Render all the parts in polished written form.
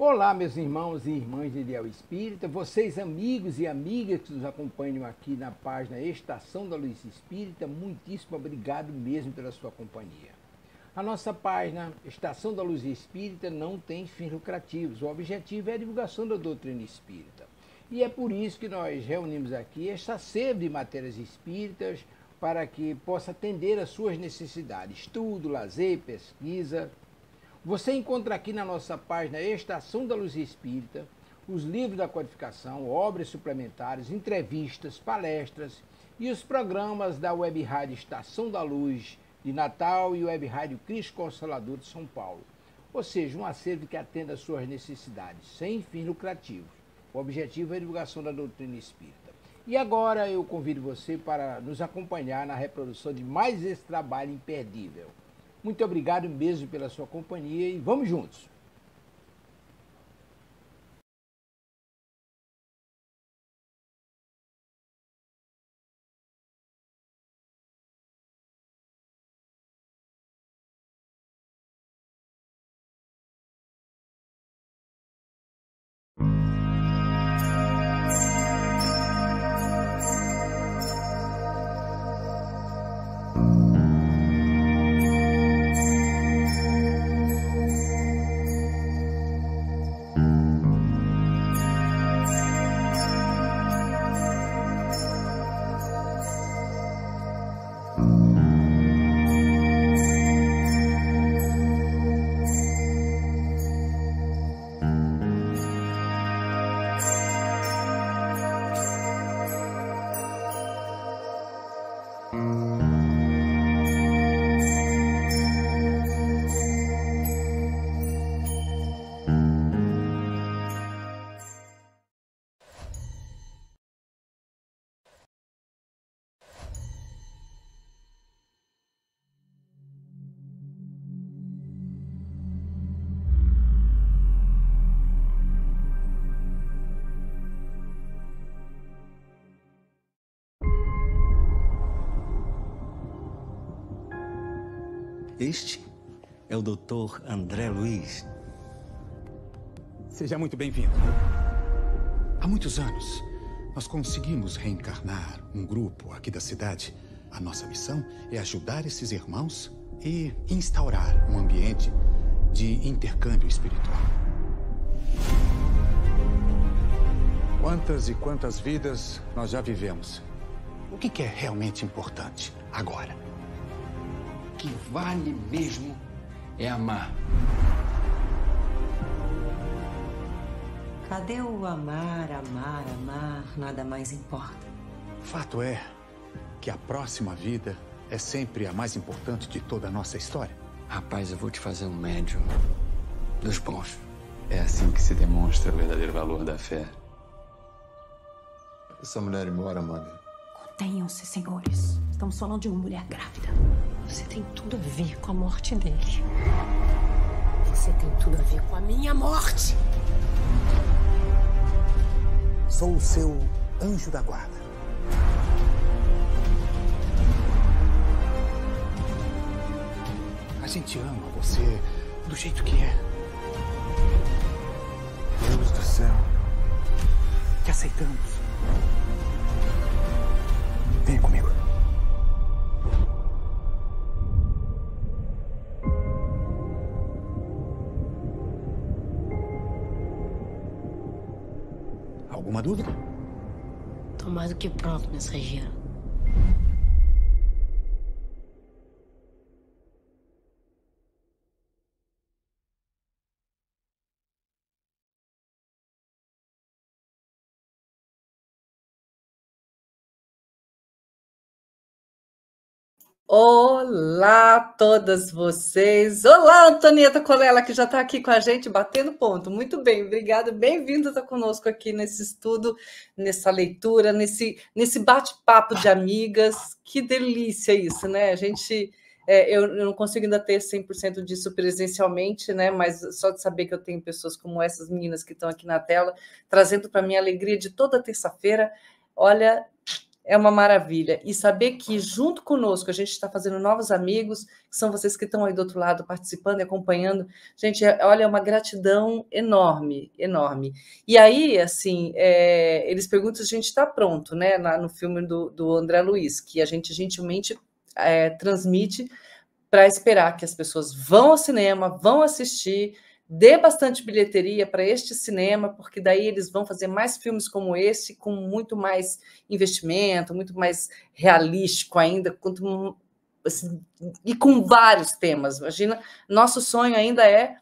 Olá, meus irmãos e irmãs de Ideal Espírita, vocês amigos e amigas que nos acompanham aqui na página Estação da Luz Espírita, muitíssimo obrigado mesmo pela sua companhia. A nossa página Estação da Luz Espírita não tem fins lucrativos, o objetivo é a divulgação da doutrina espírita. E é por isso que nós reunimos aqui esta sede de matérias espíritas para que possa atender às suas necessidades, estudo, lazer, pesquisa. Você encontra aqui na nossa página Estação da Luz Espírita os livros da codificação, obras suplementares, entrevistas, palestras e os programas da Web Rádio Estação da Luz de Natal e Web Rádio Cristo Consolador de São Paulo. Ou seja, um acervo que atenda às suas necessidades, sem fins lucrativos. O objetivo é a divulgação da doutrina espírita. E agora eu convido você para nos acompanhar na reprodução de mais esse trabalho imperdível. Muito obrigado mesmo pela sua companhia e vamos juntos! Este é o Dr. André Luiz. Seja muito bem-vindo. Há muitos anos, nós conseguimos reencarnar um grupo aqui da cidade. A nossa missão é ajudar esses irmãos e instaurar um ambiente de intercâmbio espiritual. Quantas e quantas vidas nós já vivemos? O que é realmente importante agora? O que vale mesmo é amar. Cadê o amar, amar, amar? Nada mais importa. Fato é que a próxima vida é sempre a mais importante de toda a nossa história. Rapaz, eu vou te fazer um médium dos bons. É assim que se demonstra o verdadeiro valor da fé. Essa mulher embora, mãe. Contenham-se, senhores. Estamos falando de uma mulher grávida. Você tem tudo a ver com a morte dele. Você tem tudo a ver com a minha morte. Sou o seu anjo da guarda. A gente ama você do jeito que é. Deus do céu. Te aceitamos. Venha comigo. Alguma dúvida? Tô mais do que pronto, mensageiro. Olá a todas vocês. Olá, Antonieta Colela, que já está aqui com a gente, batendo ponto. Muito bem, obrigada. Bem-vinda a estar conosco aqui nesse estudo, nessa leitura, nesse bate-papo de amigas. Que delícia isso, né? A gente... eu não consigo ainda ter 100% disso presencialmente, né? Mas só de saber que eu tenho pessoas como essas meninas que estão aqui na tela, trazendo para mim a alegria de toda terça-feira. Olha... é uma maravilha. E saber que, junto conosco, a gente está fazendo novos amigos, que são vocês que estão aí do outro lado, participando e acompanhando. Gente, olha, é uma gratidão enorme, enorme. E aí, assim, eles perguntam se a gente está pronto, né? No filme do André Luiz, que a gente gentilmente transmite para esperar que as pessoas vão ao cinema, vão assistir, dê bastante bilheteria para este cinema, porque daí eles vão fazer mais filmes como esse, com muito mais investimento, muito mais realístico ainda, assim, e com vários temas. Imagina, nosso sonho ainda é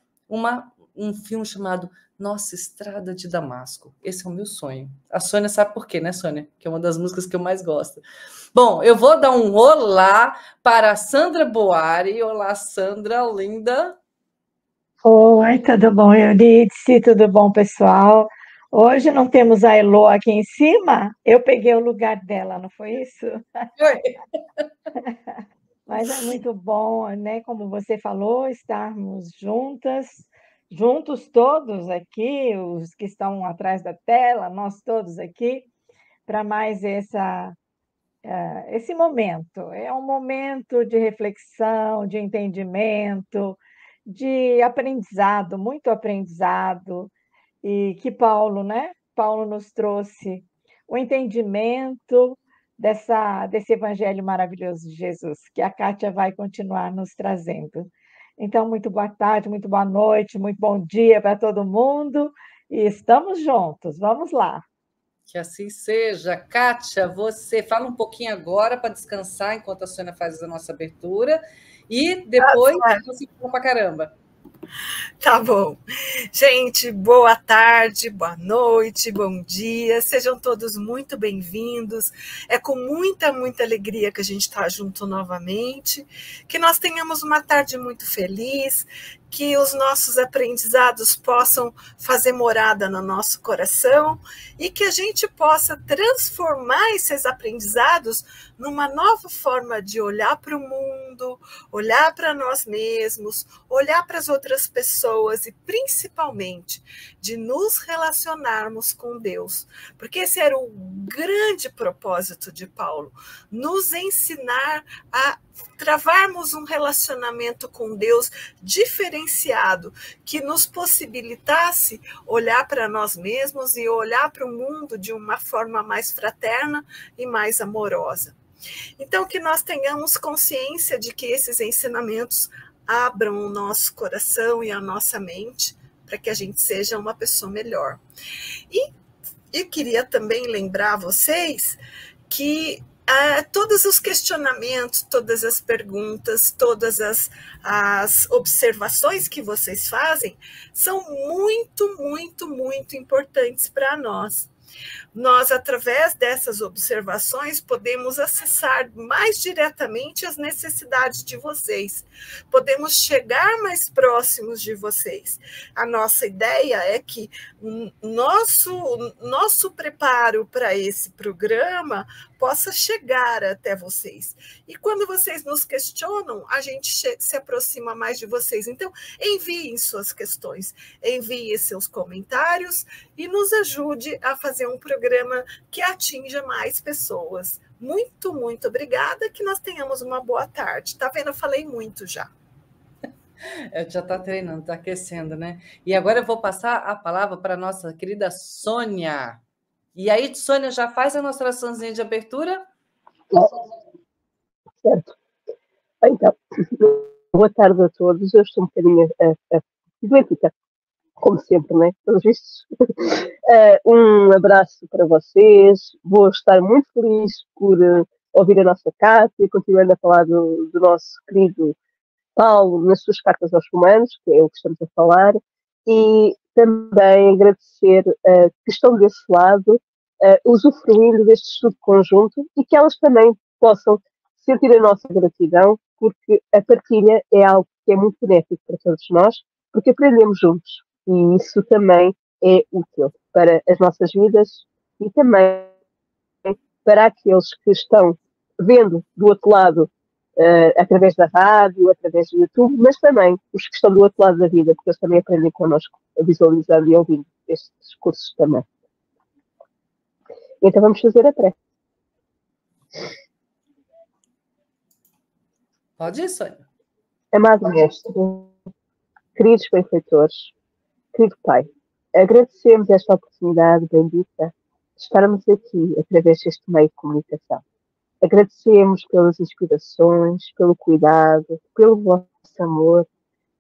um filme chamado Nossa Estrada de Damasco. Esse é o meu sonho. A Sônia sabe por quê, né, Sônia? Que é uma das músicas que eu mais gosto. Bom, eu vou dar um olá para a Sandra Boari. Olá, Sandra, linda. Oi, tudo bom, Euridice? Tudo bom, pessoal? Hoje não temos a Elô aqui em cima, eu peguei o lugar dela, não foi isso? Foi. Mas é muito bom, né? Como você falou, estarmos juntos todos aqui, os que estão atrás da tela, nós todos aqui, para mais esse momento. É um momento de reflexão, de entendimento, de aprendizado, muito aprendizado, e que Paulo, né? Paulo nos trouxe o entendimento desse evangelho maravilhoso de Jesus, que a Kátia vai continuar nos trazendo. Então, muito boa tarde, muito boa noite, muito bom dia para todo mundo, e estamos juntos, vamos lá. Que assim seja. Kátia, você fala um pouquinho agora para descansar enquanto a Sônia faz a nossa abertura, e depois você fala para caramba. Tá bom. Gente, boa tarde, boa noite, bom dia. Sejam todos muito bem-vindos. É com muita, muita alegria que a gente está junto novamente. Que nós tenhamos uma tarde muito feliz, que os nossos aprendizados possam fazer morada no nosso coração e que a gente possa transformar esses aprendizados numa nova forma de olhar para o mundo, olhar para nós mesmos, olhar para as outras pessoas e, principalmente, de nos relacionarmos com Deus. Porque esse era o grande propósito de Paulo, nos ensinar a travarmos um relacionamento com Deus diferenciado, que nos possibilitasse olhar para nós mesmos e olhar para o mundo de uma forma mais fraterna e mais amorosa. Então, que nós tenhamos consciência de que esses ensinamentos abram o nosso coração e a nossa mente para que a gente seja uma pessoa melhor. E queria também lembrar vocês que todos os questionamentos, todas as perguntas, todas as observações que vocês fazem são muito, muito, muito importantes para nós. Nós, através dessas observações, podemos acessar mais diretamente as necessidades de vocês. Podemos chegar mais próximos de vocês. A nossa ideia é que o nosso preparo para esse programa possa chegar até vocês. E quando vocês nos questionam, a gente se aproxima mais de vocês. Então, enviem suas questões, enviem seus comentários e nos ajude a fazer um programa que atinja mais pessoas. Muito, muito obrigada, que nós tenhamos uma boa tarde. Tá vendo? Eu falei muito já. Já está treinando, está aquecendo, né? E agora eu vou passar a palavra para a nossa querida Sônia. E aí, Sônia, já faz a nossa oraçãozinha de abertura? Certo. Então, boa tarde a todos. Eu estou um bocadinho doentita, como sempre, né? Pelos vistos. Um abraço para vocês. Vou estar muito feliz por ouvir a nossa Cátia, continuando a falar do nosso querido Paulo nas suas cartas aos Romanos, que é o que estamos a falar, e também agradecer que estão desse lado, usufruindo deste estudo conjunto e que elas também possam sentir a nossa gratidão, porque a partilha é algo que é muito benéfico para todos nós, porque aprendemos juntos e isso também é útil para as nossas vidas e também para aqueles que estão vendo do outro lado, através da rádio, através do YouTube, mas também os que estão do outro lado da vida, porque eles também aprendem connosco, visualizando e ouvindo estes cursos também. Então vamos fazer a prece. Pode ir, Sônia. Amado Mestre, queridos benfeitores, querido Pai, agradecemos esta oportunidade bendita de estarmos aqui através deste meio de comunicação. Agradecemos pelas inspirações, pelo cuidado, pelo vosso amor,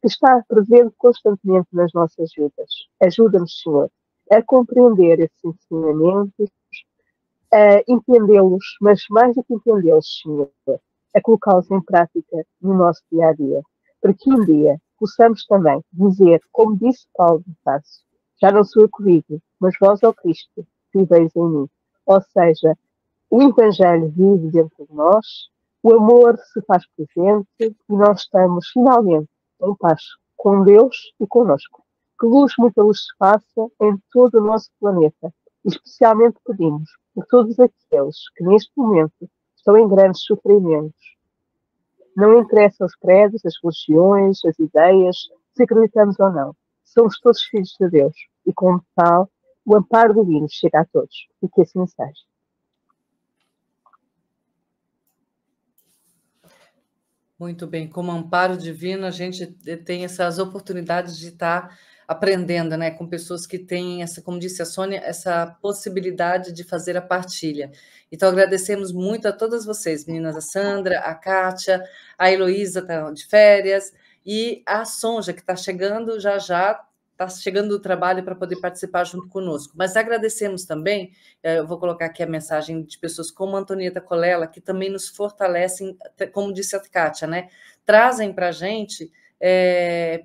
que está presente constantemente nas nossas vidas. Ajuda-nos, Senhor, a compreender esses ensinamentos, a entendê-los, mas mais do que entendê-los, Senhor, a colocá-los em prática no nosso dia-a-dia, para que um dia possamos também dizer, como disse Paulo de Tarso, já não sou eu que vivo, mas vós, ó Cristo, viveis em mim. Ou seja, o Evangelho vive dentro de nós, o amor se faz presente e nós estamos finalmente em paz com Deus e conosco. Que muita luz se faça em todo o nosso planeta. E especialmente pedimos por todos aqueles que neste momento estão em grandes sofrimentos. Não interessam os credos, as religiões, as ideias, se acreditamos ou não. Somos todos filhos de Deus e, como tal, o amparo divino chega a todos. E que assim seja. Muito bem, como amparo divino, a gente tem essas oportunidades de estar aprendendo, né, com pessoas que têm essa, como disse a Sônia, essa possibilidade de fazer a partilha. Então, agradecemos muito a todas vocês, meninas, a Sandra, a Kátia, a Heloísa está de férias, e a Sonja, que está chegando já, está chegando do trabalho para poder participar junto conosco. Mas agradecemos também, eu vou colocar aqui a mensagem de pessoas como a Antonieta Colella, que também nos fortalecem, como disse a Kátia, né? Trazem para a gente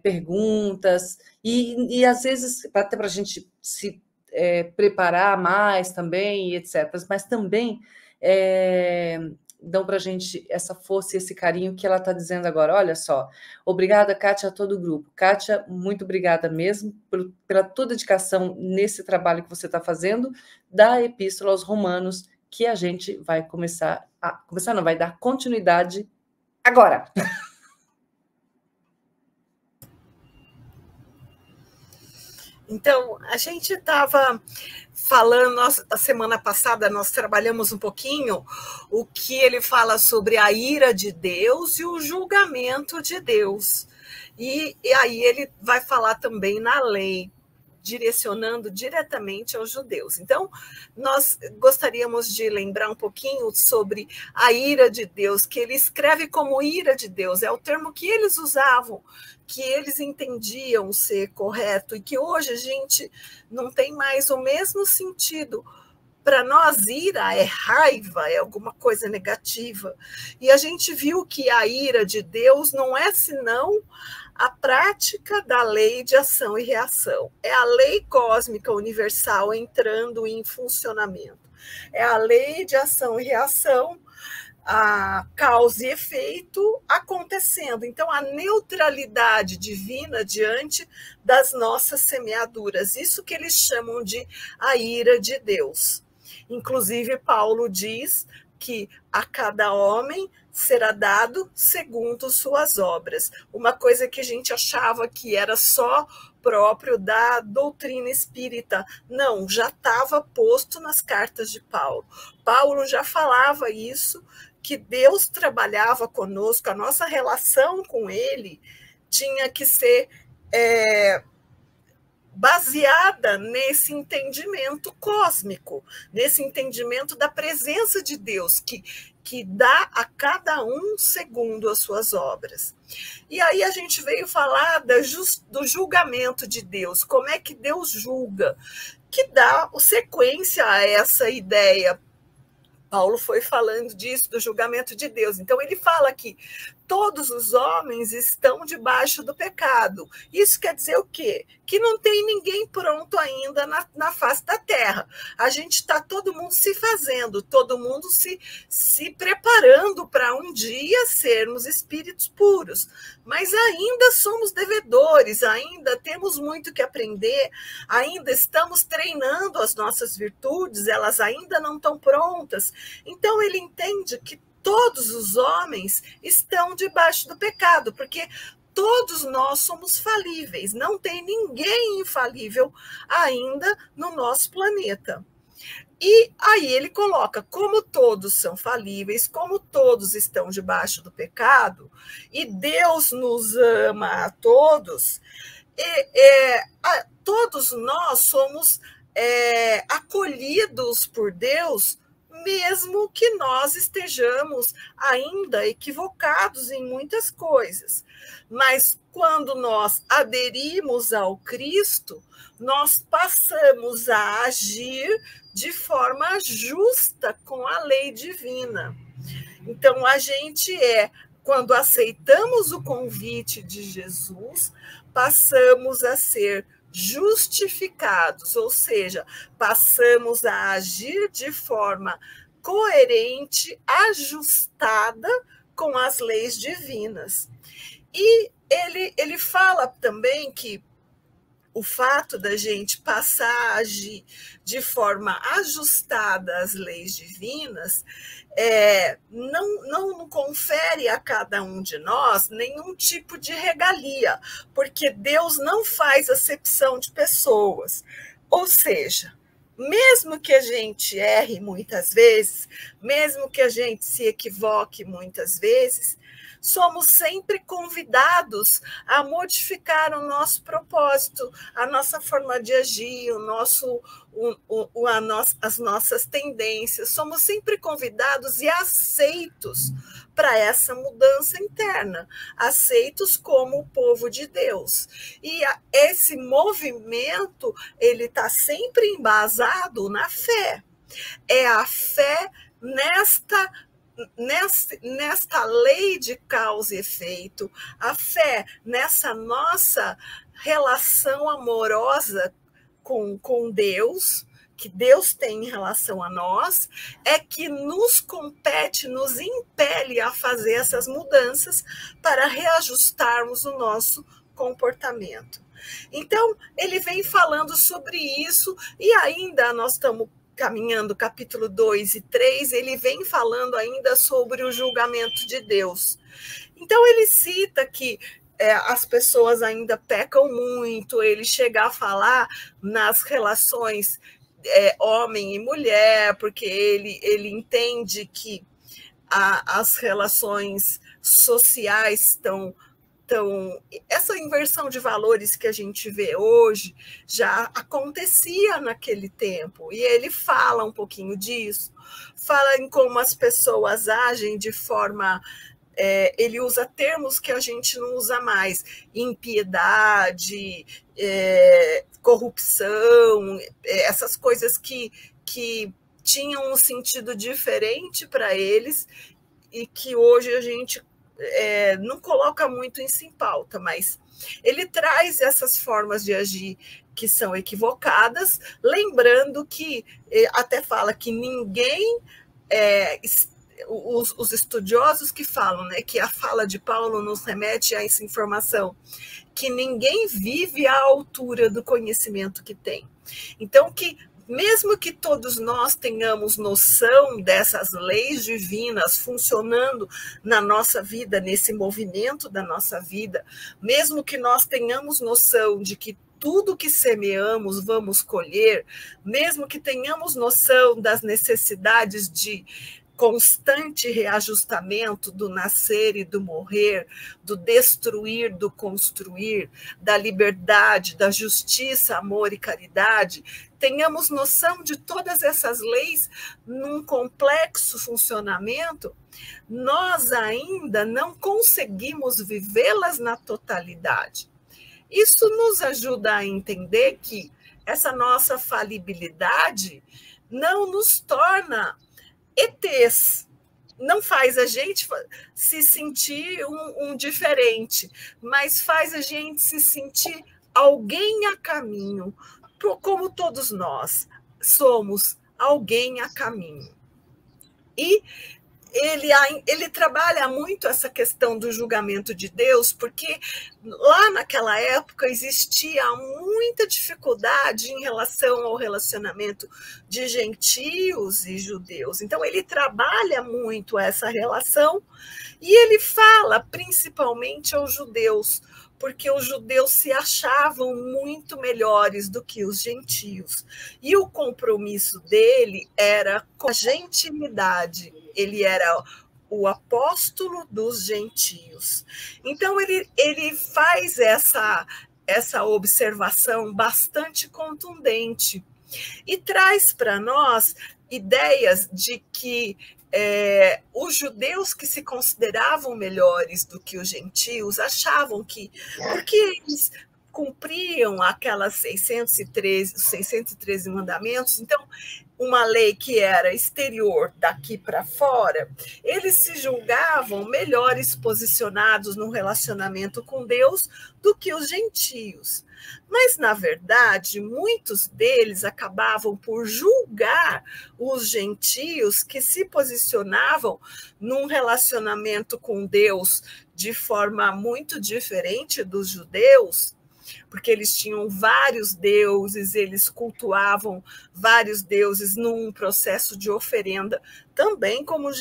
perguntas, e às vezes, até para a gente se preparar mais também, etc. Mas também dão para a gente essa força e esse carinho que ela está dizendo agora. Olha só, obrigada, Kátia, a todo o grupo. Kátia, muito obrigada mesmo pela tua dedicação nesse trabalho que você está fazendo da Epístola aos Romanos, que a gente vai vai dar continuidade agora. Então, a gente estava falando, a semana passada nós trabalhamos um pouquinho o que ele fala sobre a ira de Deus e o julgamento de Deus. E aí ele vai falar também na lei, direcionando diretamente aos judeus. Então, nós gostaríamos de lembrar um pouquinho sobre a ira de Deus, que ele escreve como ira de Deus, é o termo que eles usavam, que eles entendiam ser correto, e que hoje a gente não tem mais o mesmo sentido. Para nós, ira é raiva, é alguma coisa negativa. E a gente viu que a ira de Deus não é senão a prática da lei de ação e reação. É a lei cósmica universal entrando em funcionamento. É a lei de ação e reação, a causa e efeito acontecendo. Então, a neutralidade divina diante das nossas semeaduras. Isso que eles chamam de a ira de Deus. Inclusive, Paulo diz que a cada homem será dado segundo suas obras. Uma coisa que a gente achava que era só próprio da doutrina espírita. Não, já estava posto nas cartas de Paulo. Paulo já falava isso, que Deus trabalhava conosco, a nossa relação com ele tinha que ser baseada nesse entendimento cósmico, nesse entendimento da presença de Deus, que dá a cada um segundo as suas obras. E aí a gente veio falar do julgamento de Deus, como é que Deus julga, que dá sequência a essa ideia. Paulo foi falando disso, do julgamento de Deus. Então, ele fala que todos os homens estão debaixo do pecado. Isso quer dizer o quê? Que não tem ninguém pronto ainda na face da terra. A gente está todo mundo se fazendo, todo mundo se preparando para um dia sermos espíritos puros. Mas ainda somos devedores, ainda temos muito que aprender, ainda estamos treinando as nossas virtudes, elas ainda não estão prontas. Então, ele entende que todos os homens estão debaixo do pecado, porque todos nós somos falíveis, não tem ninguém infalível ainda no nosso planeta. E aí ele coloca, como todos são falíveis, como todos estão debaixo do pecado, e Deus nos ama a todos, todos nós somos acolhidos por Deus, mesmo que nós estejamos ainda equivocados em muitas coisas. Mas quando nós aderimos ao Cristo, nós passamos a agir de forma justa com a lei divina. Então, a gente quando aceitamos o convite de Jesus, passamos a ser justificados, ou seja, passamos a agir de forma coerente, ajustada com as leis divinas. E ele fala também que o fato da gente passar a agir de forma ajustada às leis divinas não confere a cada um de nós nenhum tipo de regalia, porque Deus não faz acepção de pessoas. Ou seja, mesmo que a gente erre muitas vezes, mesmo que a gente se equivoque muitas vezes, somos sempre convidados a modificar o nosso propósito, a nossa forma de agir, as nossas tendências. Somos sempre convidados e aceitos para essa mudança interna, aceitos como o povo de Deus. E esse movimento, ele está sempre embasado na fé. É a fé nesta lei de causa e efeito, a fé nessa nossa relação amorosa com Deus, que Deus tem em relação a nós, é que nos compete, nos impele a fazer essas mudanças para reajustarmos o nosso comportamento. Então, ele vem falando sobre isso, e ainda nós estamos caminhando capítulo 2 e 3, ele vem falando ainda sobre o julgamento de Deus. Então, ele cita que as pessoas ainda pecam muito, ele chega a falar nas relações homem e mulher, porque ele entende que as relações sociais estão... Então, essa inversão de valores que a gente vê hoje já acontecia naquele tempo, e ele fala um pouquinho disso, fala em como as pessoas agem de forma... ele usa termos que a gente não usa mais, impiedade, corrupção, essas coisas que tinham um sentido diferente para eles e que hoje a gente não coloca muito isso em pauta, mas ele traz essas formas de agir que são equivocadas, lembrando que até fala que ninguém, os estudiosos que falam, né, que a fala de Paulo nos remete a essa informação, que ninguém vive à altura do conhecimento que tem. Então, que mesmo que todos nós tenhamos noção dessas leis divinas funcionando na nossa vida, nesse movimento da nossa vida, mesmo que nós tenhamos noção de que tudo que semeamos vamos colher, mesmo que tenhamos noção das necessidades de constante reajustamento do nascer e do morrer, do destruir, do construir, da liberdade, da justiça, amor e caridade, tenhamos noção de todas essas leis num complexo funcionamento, nós ainda não conseguimos vivê-las na totalidade. Isso nos ajuda a entender que essa nossa falibilidade não nos torna ETs, não faz a gente se sentir um diferente, mas faz a gente se sentir alguém a caminho, como todos nós somos alguém a caminho. E ele trabalha muito essa questão do julgamento de Deus, porque lá naquela época existia muita dificuldade em relação ao relacionamento de gentios e judeus. Então, ele trabalha muito essa relação e ele fala principalmente aos judeus, porque os judeus se achavam muito melhores do que os gentios. E o compromisso dele era com a gentilidade. Ele era o apóstolo dos gentios. Então, ele faz essa observação bastante contundente e traz para nós ideias de que os judeus que se consideravam melhores do que os gentios achavam que, porque eles cumpriam aquelas 613 mandamentos, então, uma lei que era exterior daqui para fora, eles se julgavam melhores posicionados no relacionamento com Deus do que os gentios. Mas, na verdade, muitos deles acabavam por julgar os gentios que se posicionavam num relacionamento com Deus de forma muito diferente dos judeus, porque eles tinham vários deuses, eles cultuavam vários deuses num processo de oferenda, também como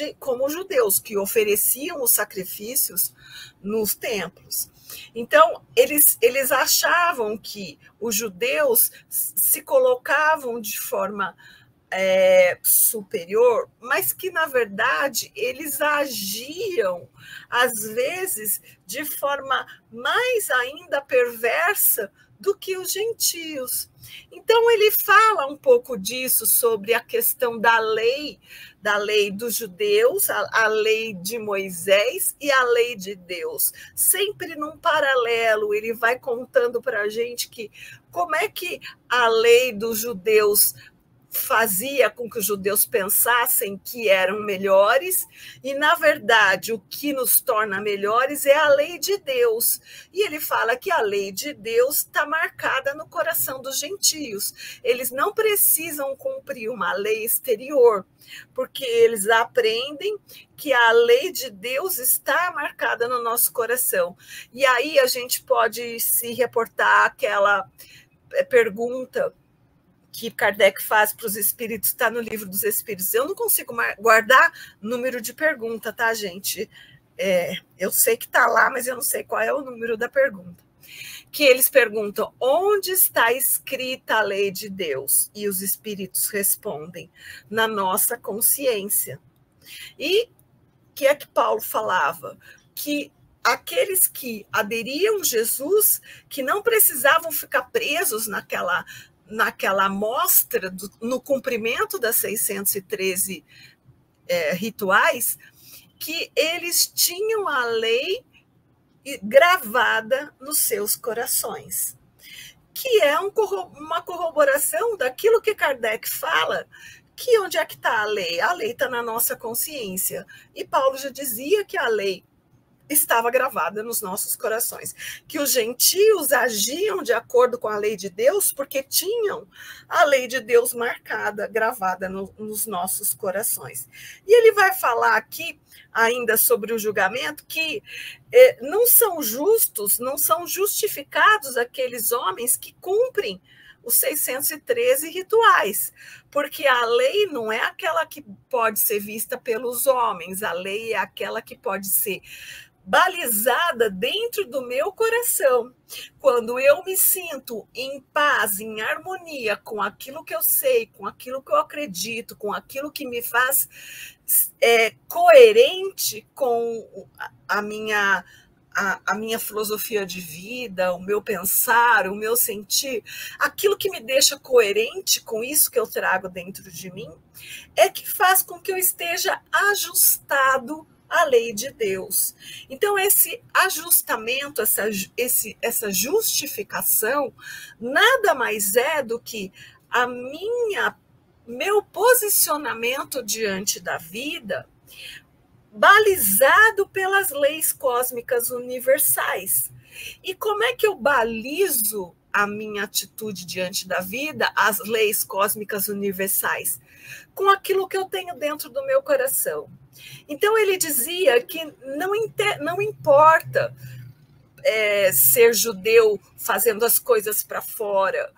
judeus, que ofereciam os sacrifícios nos templos. Então, eles achavam que os judeus se colocavam de forma superior, mas que, na verdade, eles agiam, às vezes, de forma mais ainda perversa do que os gentios. Então, ele fala um pouco disso, sobre a questão da lei dos judeus, a lei de Moisés e a lei de Deus. Sempre num paralelo, ele vai contando para a gente que como é que a lei dos judeus fazia com que os judeus pensassem que eram melhores, e, na verdade, o que nos torna melhores é a lei de Deus. E ele fala que a lei de Deus está marcada no coração dos gentios. Eles não precisam cumprir uma lei exterior, porque eles aprendem que a lei de Deus está marcada no nosso coração. E aí a gente pode se reportar àquela pergunta que Kardec faz para os espíritos, está no Livro dos Espíritos. Eu não consigo guardar número de pergunta, tá, gente? Eu sei que está lá, mas eu não sei qual é o número da pergunta. Que eles perguntam, onde está escrita a lei de Deus? E os espíritos respondem, na nossa consciência. E que é que Paulo falava? Que aqueles que aderiam a Jesus, que não precisavam ficar presos naquela amostra, no cumprimento das 613 rituais, que eles tinham a lei gravada nos seus corações, que é uma corroboração daquilo que Kardec fala, que onde é que está a lei? A lei está na nossa consciência. E Paulo já dizia que a lei estava gravada nos nossos corações, que os gentios agiam de acordo com a lei de Deus porque tinham a lei de Deus marcada, gravada nos nossos corações. E ele vai falar aqui ainda sobre o julgamento, que não são justos, não são justificados aqueles homens que cumprem os 613 rituais, porque a lei não é aquela que pode ser vista pelos homens, a lei é aquela que pode ser balizada dentro do meu coração. Quando eu me sinto em paz, em harmonia com aquilo que eu sei, com aquilo que eu acredito, com aquilo que me faz coerente com a minha filosofia de vida, o meu pensar, o meu sentir, aquilo que me deixa coerente com isso que eu trago dentro de mim, é que faz com que eu esteja ajustado à lei de Deus. Então, esse ajustamento, essa justificação, nada mais é do que meu posicionamento diante da vida, balizado pelas leis cósmicas universais. E como é que eu balizo a minha atitude diante da vida, as leis cósmicas universais? Com aquilo que eu tenho dentro do meu coração. Então, ele dizia que não importa ser judeu fazendo as coisas para fora,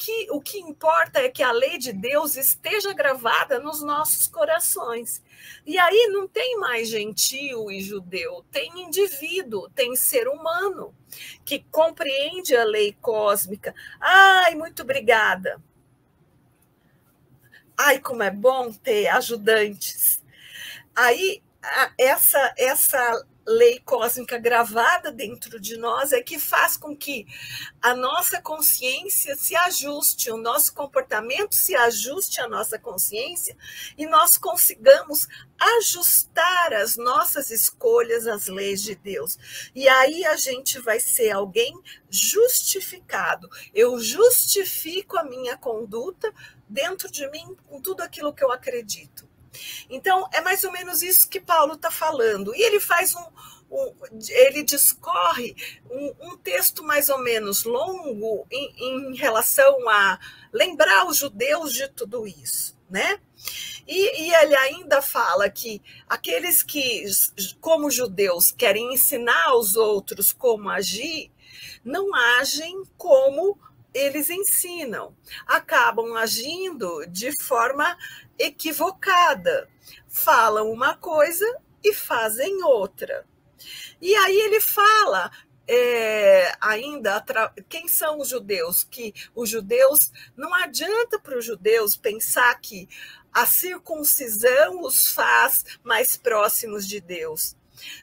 que importa é que a lei de Deus esteja gravada nos nossos corações. E aí não tem mais gentio e judeu, tem indivíduo, tem ser humano que compreende a lei cósmica. Ai, muito obrigada. Ai, como é bom ter ajudantes. Aí, essa lei cósmica gravada dentro de nós é que faz com que a nossa consciência se ajuste, o nosso comportamento se ajuste à nossa consciência e nós consigamos ajustar as nossas escolhas às leis de Deus. E aí a gente vai ser alguém justificado. Eu justifico a minha conduta dentro de mim com tudo aquilo que eu acredito. Então, é mais ou menos isso que Paulo está falando. E ele faz ele discorre um texto mais ou menos longo em relação a lembrar os judeus de tudo isso, né? E ele ainda fala que aqueles que, como judeus, querem ensinar aos outros como agir, não agem como eles ensinam, acabam agindo de forma equivocada, falam uma coisa e fazem outra. E aí ele fala ainda quem são os judeus, que os judeus, não adianta para os judeus pensar que a circuncisão os faz mais próximos de Deus.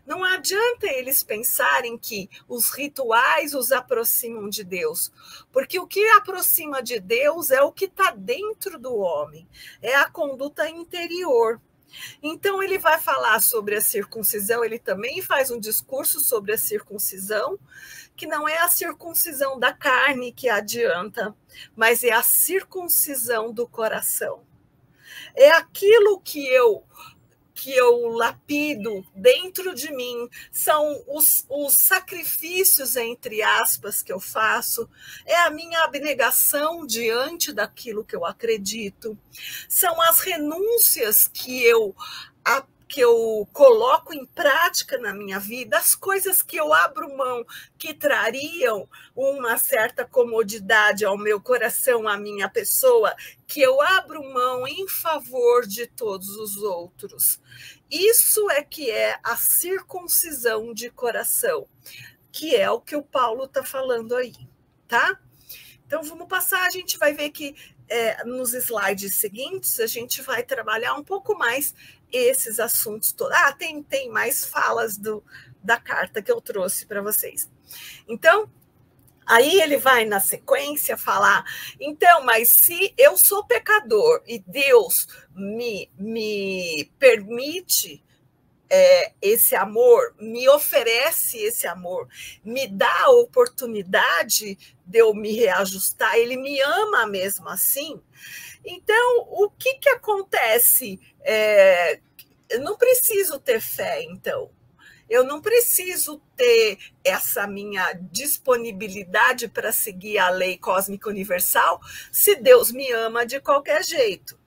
Não adianta eles pensarem que os rituais os aproximam de Deus, porque o que aproxima de Deus é o que está dentro do homem, é a conduta interior. Então ele vai falar sobre a circuncisão, ele também faz um discurso sobre a circuncisão, que não é a circuncisão da carne que adianta, mas é a circuncisão do coração. É aquilo que eu lapido dentro de mim, são os sacrifícios, entre aspas, que eu faço, é a minha abnegação diante daquilo que eu acredito, são as renúncias que eu coloco em prática na minha vida, as coisas que eu abro mão, que trariam uma certa comodidade ao meu coração, à minha pessoa, que eu abro mão em favor de todos os outros. Isso é que é a circuncisão de coração, que é o que o Paulo está falando aí, tá? Então, vamos passar, a gente vai ver que nos slides seguintes a gente vai trabalhar um pouco mais esses assuntos todos. Tem mais falas da carta que eu trouxe para vocês. Então, aí ele vai na sequência falar, então, mas se eu sou pecador e Deus me permite esse amor, me oferece esse amor, me dá a oportunidade de eu me reajustar, ele me ama mesmo assim. Então, o que acontece? Eu não preciso ter fé, então. Eu não preciso ter essa minha disponibilidade para seguir a lei cósmica universal se Deus me ama de qualquer jeito.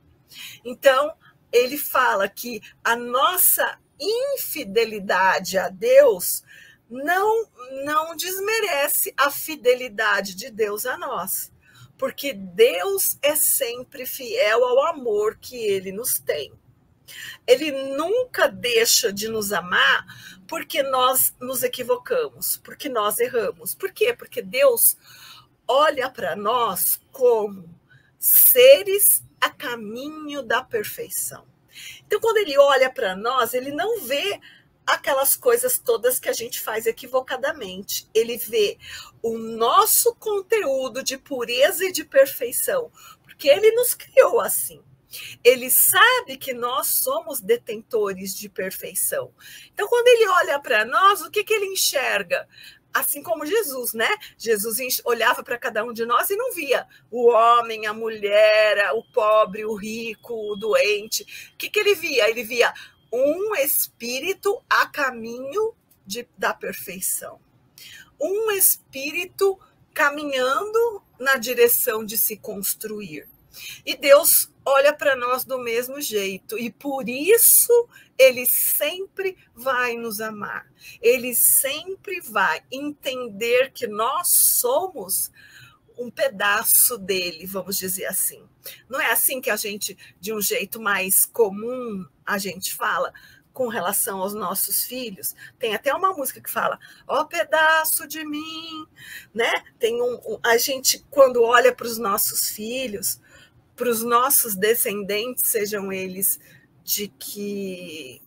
Então, ele fala que a nossa infidelidade a Deus não desmerece a fidelidade de Deus a nós, porque Deus é sempre fiel ao amor que ele nos tem. Ele nunca deixa de nos amar porque nós nos equivocamos, porque nós erramos. Por quê? Porque Deus olha para nós como seres a caminho da perfeição. Então, quando ele olha para nós, ele não vê aquelas coisas todas que a gente faz equivocadamente. Ele vê o nosso conteúdo de pureza e de perfeição, porque ele nos criou assim. Ele sabe que nós somos detentores de perfeição. Então, quando ele olha para nós, o que ele enxerga? Assim como Jesus, né? Jesus olhava para cada um de nós e não via o homem, a mulher, o pobre, o rico, o doente. O que ele via? Ele via um espírito a caminho da perfeição. Um espírito caminhando na direção de se construir. E Deus olha para nós do mesmo jeito, e por isso ele sempre vai nos amar. Ele sempre vai entender que nós somos um pedaço dele, vamos dizer assim. Não é assim que a gente, de um jeito mais comum, a gente fala com relação aos nossos filhos? Tem até uma música que fala, ó pedaço de mim, né? A gente, quando olha para os nossos filhos, para os nossos descendentes, sejam eles de que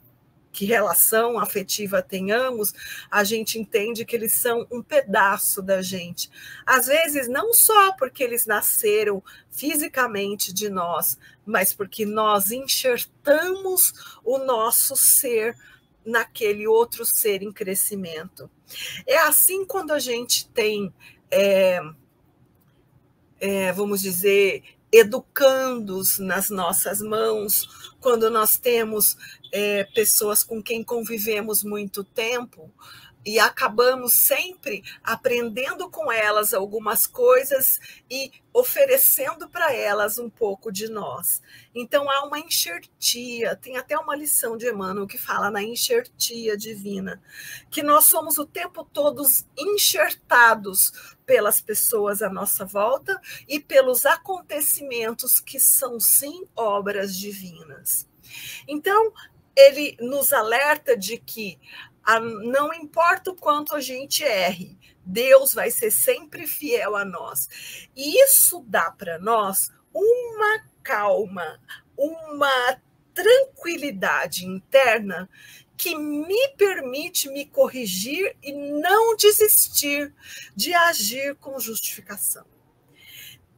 relação afetiva tenhamos, a gente entende que eles são um pedaço da gente. Às vezes, não só porque eles nasceram fisicamente de nós, mas porque nós enxertamos o nosso ser naquele outro ser em crescimento. É assim quando a gente tem, vamos dizer, educandos nas nossas mãos, quando nós temos pessoas com quem convivemos muito tempo e acabamos sempre aprendendo com elas algumas coisas e oferecendo para elas um pouco de nós. Então há uma enxertia, tem até uma lição de Emmanuel que fala na enxertia divina, que nós somos o tempo todo enxertados pelas pessoas à nossa volta e pelos acontecimentos que são, sim, obras divinas. Então, ele nos alerta de que não importa o quanto a gente erre, Deus vai ser sempre fiel a nós. E isso dá para nós uma calma, uma tranquilidade interna que me permite me corrigir e não desistir de agir com justificação.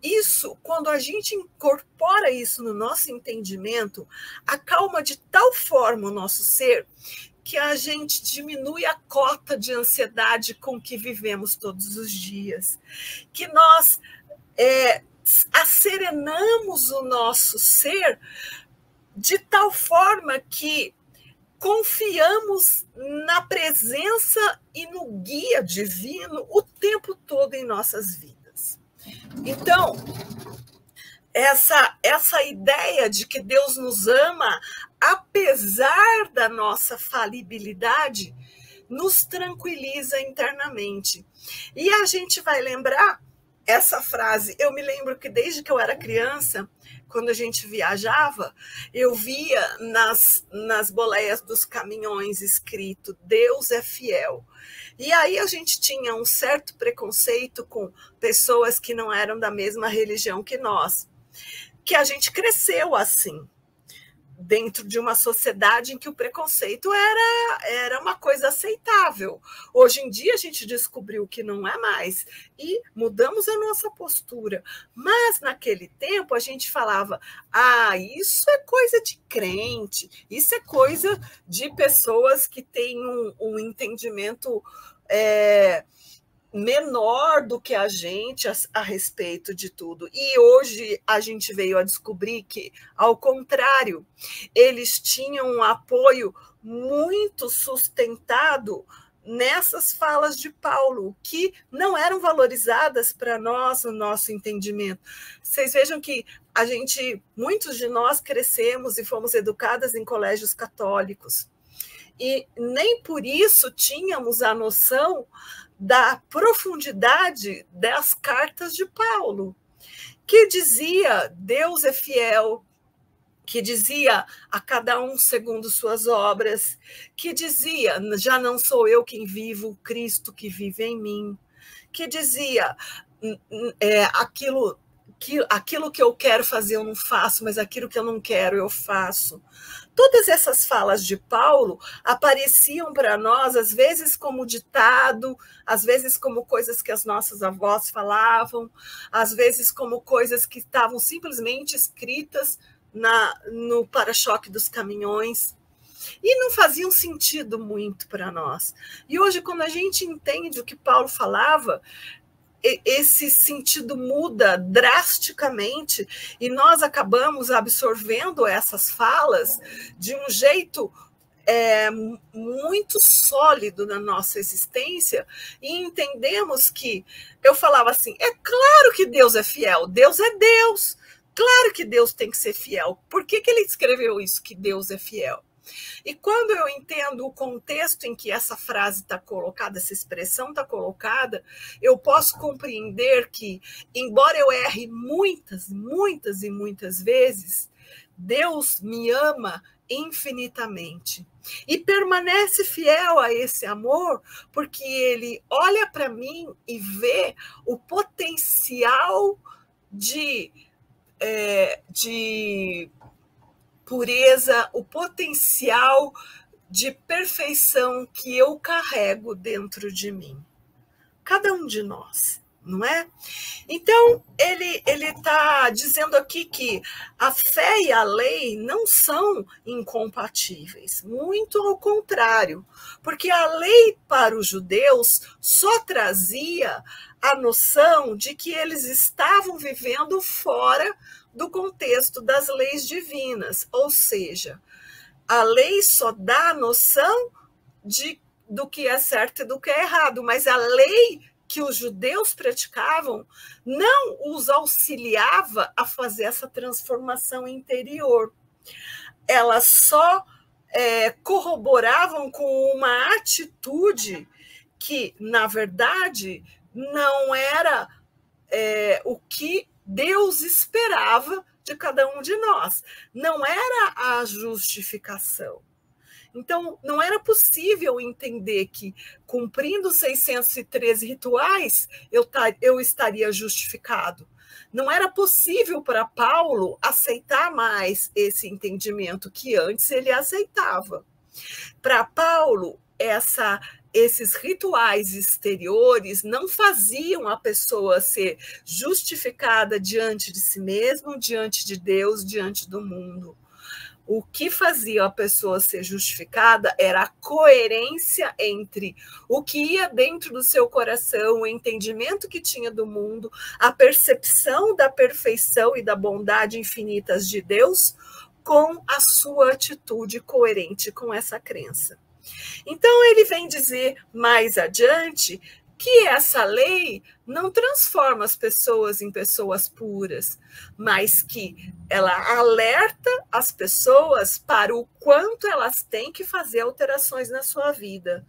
Isso, quando a gente incorpora isso no nosso entendimento, acalma de tal forma o nosso ser que a gente diminui a cota de ansiedade com que vivemos todos os dias, que nós asserenamos o nosso ser de tal forma que confiamos na presença e no guia divino o tempo todo em nossas vidas. Então, essa ideia de que Deus nos ama, apesar da nossa falibilidade, nos tranquiliza internamente. E a gente vai lembrar essa frase. Eu me lembro que desde que eu era criança, quando a gente viajava, eu via nas boleias dos caminhões escrito Deus é fiel. E aí a gente tinha um certo preconceito com pessoas que não eram da mesma religião que nós, que a gente cresceu assim, dentro de uma sociedade em que o preconceito era uma coisa aceitável. Hoje em dia a gente descobriu que não é mais e mudamos a nossa postura. Mas naquele tempo a gente falava, isso é coisa de crente, isso é coisa de pessoas que têm um entendimento menor do que a gente a respeito de tudo. E hoje a gente veio a descobrir que, ao contrário, eles tinham um apoio muito sustentado nessas falas de Paulo, que não eram valorizadas para nós, no nosso entendimento. Vocês vejam que muitos de nós crescemos e fomos educadas em colégios católicos. E nem por isso tínhamos a noção da profundidade das cartas de Paulo, que dizia Deus é fiel, que dizia a cada um segundo suas obras, que dizia já não sou eu quem vivo, o Cristo que vive em mim, que dizia aquilo que eu quero fazer eu não faço, mas aquilo que eu não quero eu faço. Todas essas falas de Paulo apareciam para nós, às vezes como ditado, às vezes como coisas que as nossas avós falavam, às vezes como coisas que estavam simplesmente escritas no para-choque dos caminhões. E não faziam sentido muito para nós. E hoje, quando a gente entende o que Paulo falava, esse sentido muda drasticamente e nós acabamos absorvendo essas falas de um jeito muito sólido na nossa existência e entendemos que, eu falava assim, é claro que Deus é fiel, Deus é Deus, claro que Deus tem que ser fiel. Por que ele escreveu isso, que Deus é fiel? E quando eu entendo o contexto em que essa frase está colocada, essa expressão está colocada, eu posso compreender que, embora eu erre muitas, muitas e muitas vezes, Deus me ama infinitamente e permanece fiel a esse amor, porque ele olha para mim e vê o potencial de pureza, o potencial de perfeição que eu carrego dentro de mim. Cada um de nós, não é? Então, ele está dizendo aqui que a fé e a lei não são incompatíveis, muito ao contrário, porque a lei para os judeus só trazia a noção de que eles estavam vivendo fora do contexto das leis divinas, ou seja, a lei só dá a noção do que é certo e do que é errado, mas a lei que os judeus praticavam não os auxiliava a fazer essa transformação interior. Elas só corroboravam com uma atitude que, na verdade, não era o que Deus esperava de cada um de nós. Não era a justificação. Então, não era possível entender que, cumprindo 613 rituais, eu estaria justificado. Não era possível para Paulo aceitar mais esse entendimento que antes ele aceitava. Para Paulo, esses rituais exteriores não faziam a pessoa ser justificada diante de si mesma, diante de Deus, diante do mundo. O que fazia a pessoa ser justificada era a coerência entre o que ia dentro do seu coração, o entendimento que tinha do mundo, a percepção da perfeição e da bondade infinitas de Deus, com a sua atitude coerente com essa crença. Então, ele vem dizer mais adiante que essa lei não transforma as pessoas em pessoas puras, mas que ela alerta as pessoas para o quanto elas têm que fazer alterações na sua vida.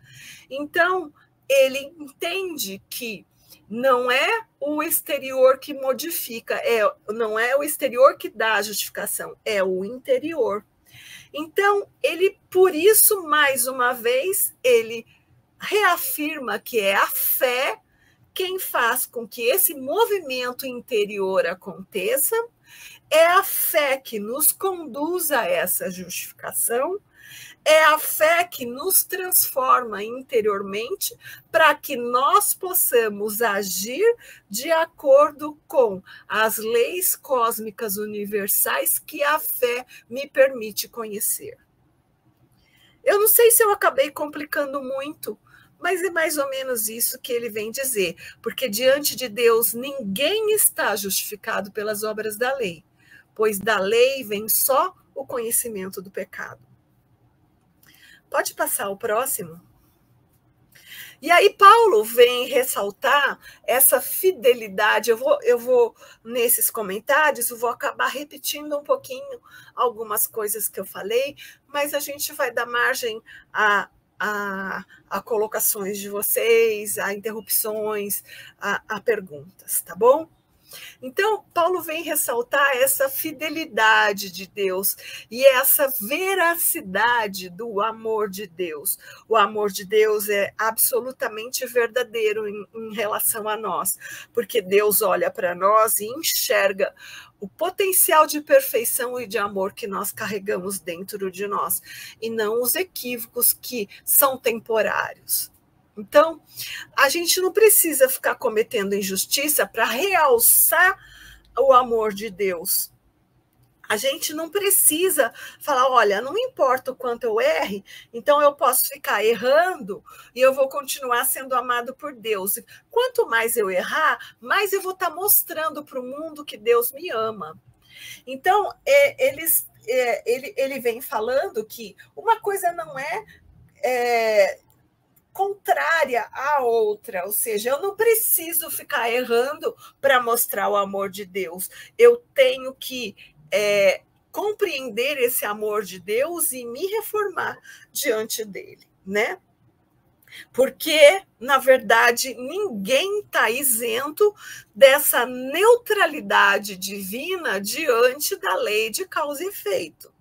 Então, ele entende que não é o exterior que modifica, não é o exterior que dá a justificação, é o interior. Então, ele, por isso, mais uma vez, ele reafirma que é a fé quem faz com que esse movimento interior aconteça, é a fé que nos conduz a essa justificação, é a fé que nos transforma interiormente para que nós possamos agir de acordo com as leis cósmicas universais que a fé me permite conhecer. Eu não sei se eu acabei complicando muito, mas é mais ou menos isso que ele vem dizer, porque diante de Deus ninguém está justificado pelas obras da lei, pois da lei vem só o conhecimento do pecado. Pode passar o próximo? E aí Paulo vem ressaltar essa fidelidade. Eu vou nesses comentários, eu vou acabar repetindo um pouquinho algumas coisas que eu falei, mas a gente vai dar margem a colocações de vocês, a interrupções, a perguntas, tá bom? Então, Paulo vem ressaltar essa fidelidade de Deus e essa veracidade do amor de Deus. O amor de Deus é absolutamente verdadeiro em relação a nós, porque Deus olha para nós e enxerga o potencial de perfeição e de amor que nós carregamos dentro de nós, e não os equívocos que são temporários. Então, a gente não precisa ficar cometendo injustiça para realçar o amor de Deus. A gente não precisa falar, olha, não importa o quanto eu erre, então eu posso ficar errando e eu vou continuar sendo amado por Deus. Quanto mais eu errar, mais eu vou estar mostrando para o mundo que Deus me ama. Então, ele vem falando que uma coisa não é contrária à outra, ou seja, eu não preciso ficar errando para mostrar o amor de Deus. Eu tenho que compreender esse amor de Deus e me reformar diante dele, né? Porque, na verdade, ninguém está isento dessa neutralidade divina diante da lei de causa e efeito.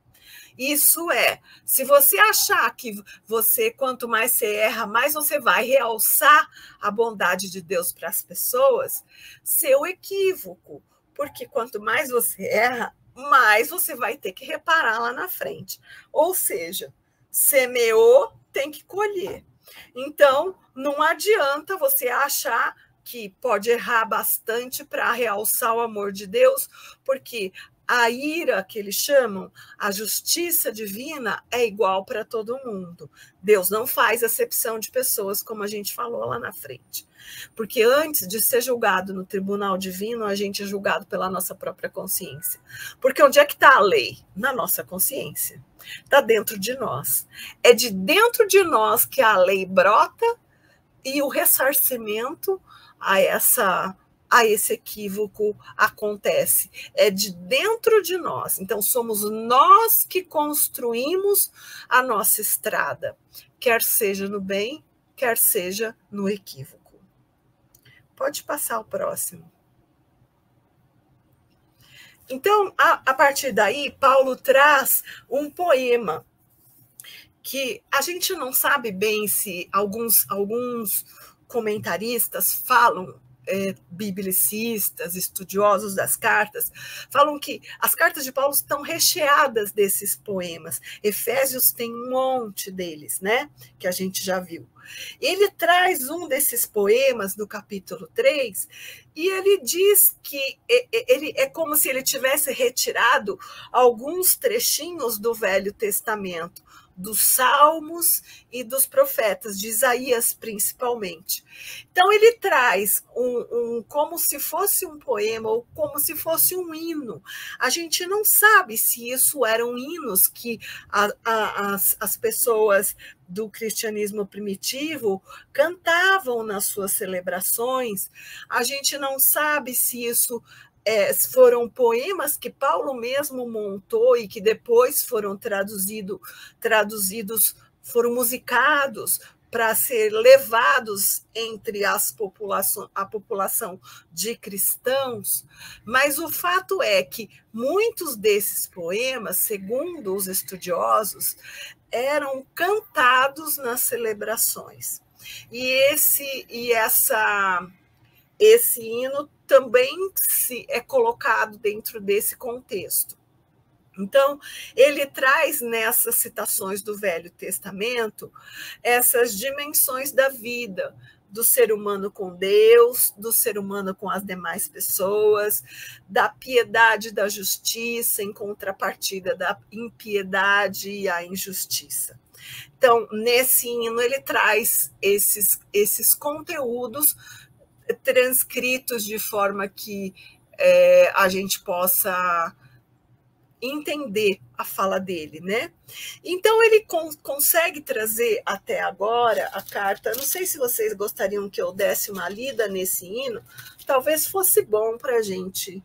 Isso é, se você achar que você, quanto mais você erra, mais você vai realçar a bondade de Deus para as pessoas, seu equívoco, porque quanto mais você erra, mais você vai ter que reparar lá na frente. Ou seja, semeou, tem que colher. Então, não adianta você achar que pode errar bastante para realçar o amor de Deus, porque a ira, que eles chamam, a justiça divina, é igual para todo mundo. Deus não faz acepção de pessoas, como a gente falou lá na frente. Porque antes de ser julgado no tribunal divino, a gente é julgado pela nossa própria consciência. Porque onde é que está a lei? Na nossa consciência. Está dentro de nós. É de dentro de nós que a lei brota e o ressarcimento a esse equívoco acontece. É de dentro de nós. Então, somos nós que construímos a nossa estrada, quer seja no bem, quer seja no equívoco. Pode passar o próximo. Então, a partir daí, Paulo traz um poema que a gente não sabe bem se alguns comentaristas falam, biblicistas, estudiosos das cartas, falam que as cartas de Paulo estão recheadas desses poemas. Efésios tem um monte deles, né? Que a gente já viu. Ele traz um desses poemas do capítulo 3 e ele diz que ele é como se ele tivesse retirado alguns trechinhos do Velho Testamento, dos Salmos e dos profetas, de Isaías principalmente. Então ele traz como se fosse um poema ou como se fosse um hino. A gente não sabe se isso eram hinos que as pessoas do cristianismo primitivo cantavam nas suas celebrações. A gente não sabe se isso foram poemas que Paulo mesmo montou e que depois foram traduzidos, foram musicados para ser levados entre a população de cristãos. Mas o fato é que muitos desses poemas, segundo os estudiosos, eram cantados nas celebrações. E esse hino também é colocado dentro desse contexto. Então, ele traz nessas citações do Velho Testamento essas dimensões da vida, do ser humano com Deus, do ser humano com as demais pessoas, da piedade e da justiça em contrapartida da impiedade e a injustiça. Então, nesse hino, ele traz esses conteúdos transcritos de forma que a gente possa entender a fala dele, né? Então ele consegue trazer até agora a carta. Não sei se vocês gostariam que eu desse uma lida nesse hino, talvez fosse bom para a gente,